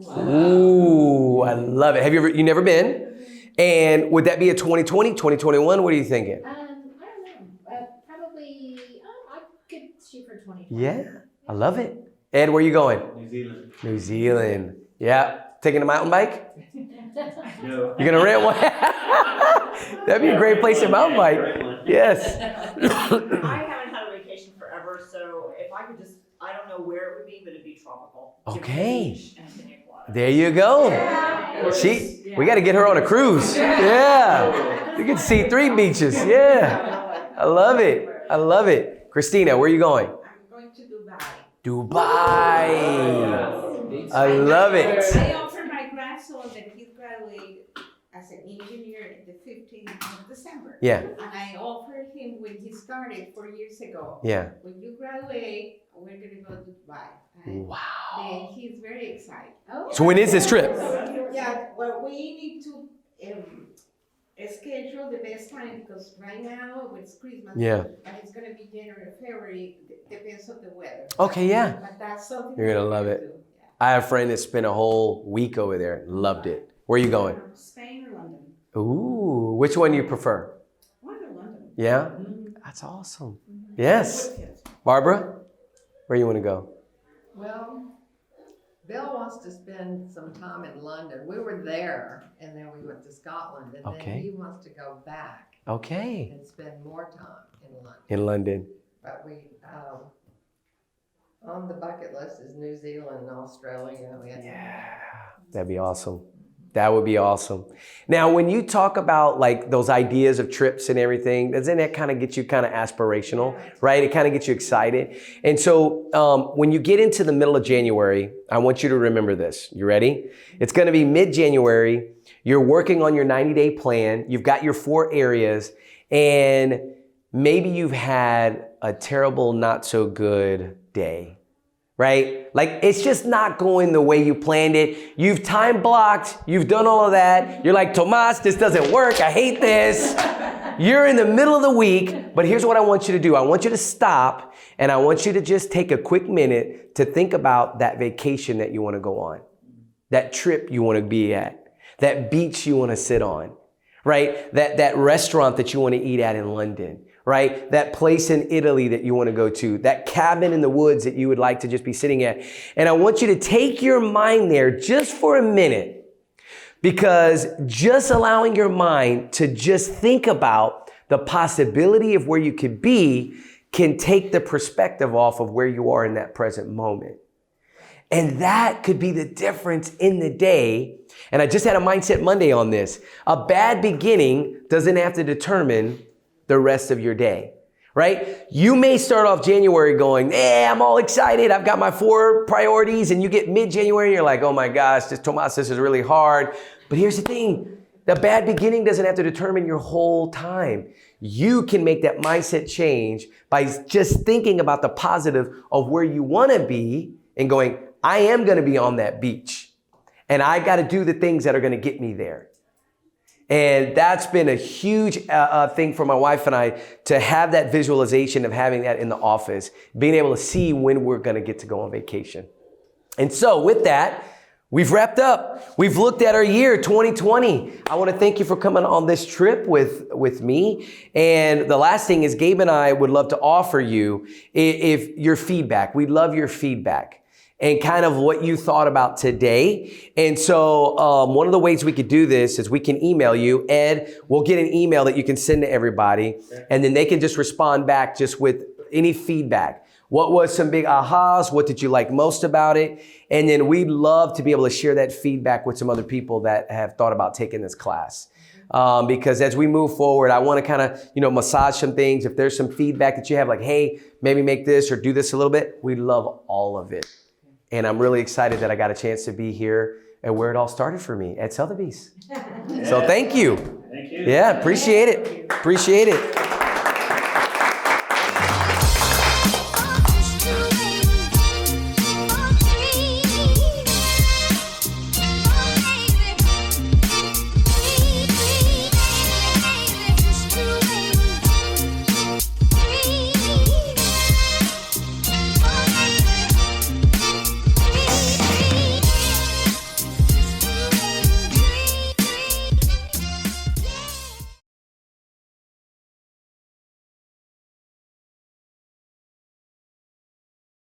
Island. Ooh, I love it. You never been? And would that be a 2020, 2021? What are you thinking? I don't know. Probably, I could shoot for 2020. Yeah, I love it. Ed, where are you going? New Zealand. New Zealand. Yeah. Taking a mountain bike? No. You're gonna rent one? That'd be a great place to mountain bike. Yes. I haven't had a vacation forever, so if I could just, I don't know where it would be, but it'd be tropical. Okay. Beach and a pina colada. There you go. We got to get her on a cruise. Yeah. You can see 3 beaches. Yeah. I love it. I love it. Christina, where are you going? I'm going to Dubai. Dubai. I love it. I offered my grandson that he graduated as an engineer at the 15th of December. Yeah. And I offered him when he started 4 years ago. Yeah. When you graduate, we're going to go to Dubai. And Wow. then he's very excited. Oh. So when is this trip? Yeah, well, we need to schedule the best time because right now it's Christmas. Yeah. But it's going to be January, February, depends on the weather. Okay, yeah. But that's something You're gonna that we're love gonna it. do, yeah. I have a friend that spent a whole week over there. Loved it. Where are you going? Spain or London? Ooh, which one do you prefer? I want to go to London. Yeah? That's awesome. Yes. Barbara, where you want to go? Well, Bill wants to spend some time in London. We were there, and then we went to Scotland, and Okay. then he wants to go back Okay. and spend more time in London. In London. But we, On the bucket list is New Zealand and Australia. Yeah, that'd be awesome. That would be awesome. Now, when you talk about like those ideas of trips and everything, doesn't that kind of get you kind of aspirational, right? It kind of gets you excited. And so when you get into the middle of January, I want you to remember this. You ready? It's going to be mid-January. You're working on your 90-day plan. You've got your 4 areas, and maybe you've had a terrible, not so good day. Right? Like it's just not going the way you planned it. You've time blocked. You've done all of that. You're like, Tomas, this doesn't work. I hate this. You're in the middle of the week, but here's what I want you to do. I want you to stop and I want you to just take a quick minute to think about that vacation that you want to go on, that trip you want to be at, that beach you want to sit on, right? That restaurant that you want to eat at in London. Right? That place in Italy that you want to go to, that cabin in the woods that you would like to just be sitting at. And I want you to take your mind there just for a minute, because just allowing your mind to just think about the possibility of where you could be can take the perspective off of where you are in that present moment. And that could be the difference in the day. And I just had a Mindset Monday on this. A bad beginning doesn't have to determine the rest of your day, right? You may start off January going, I'm all excited. I've got my 4 priorities. And you get mid-January and you're like, oh my gosh, Tomas, this is really hard. But here's the thing. The bad beginning doesn't have to determine your whole time. You can make that mindset change by just thinking about the positive of where you want to be and going, I am going to be on that beach and I got to do the things that are going to get me there. And that's been a huge thing for my wife and I, to have that visualization of having that in the office, being able to see when we're going to get to go on vacation. And so with that, we've wrapped up. We've looked at our year 2020. I want to thank you for coming on this trip with me. And the last thing is Gabe and I would love to offer you if your feedback. We'd love your feedback and kind of what you thought about today. And so one of the ways we could do this is we can email you. Ed, we'll get an email that you can send to everybody. And then they can just respond back just with any feedback. What was some big ahas? What did you like most about it? And then we'd love to be able to share that feedback with some other people that have thought about taking this class. Because as we move forward, I want to kind of, massage some things. If there's some feedback that you have, like, hey, maybe make this or do this a little bit, we love all of it. And I'm really excited that I got a chance to be here and where it all started for me at Sotheby's. So thank you. Thank you. Yeah, appreciate it. Appreciate it.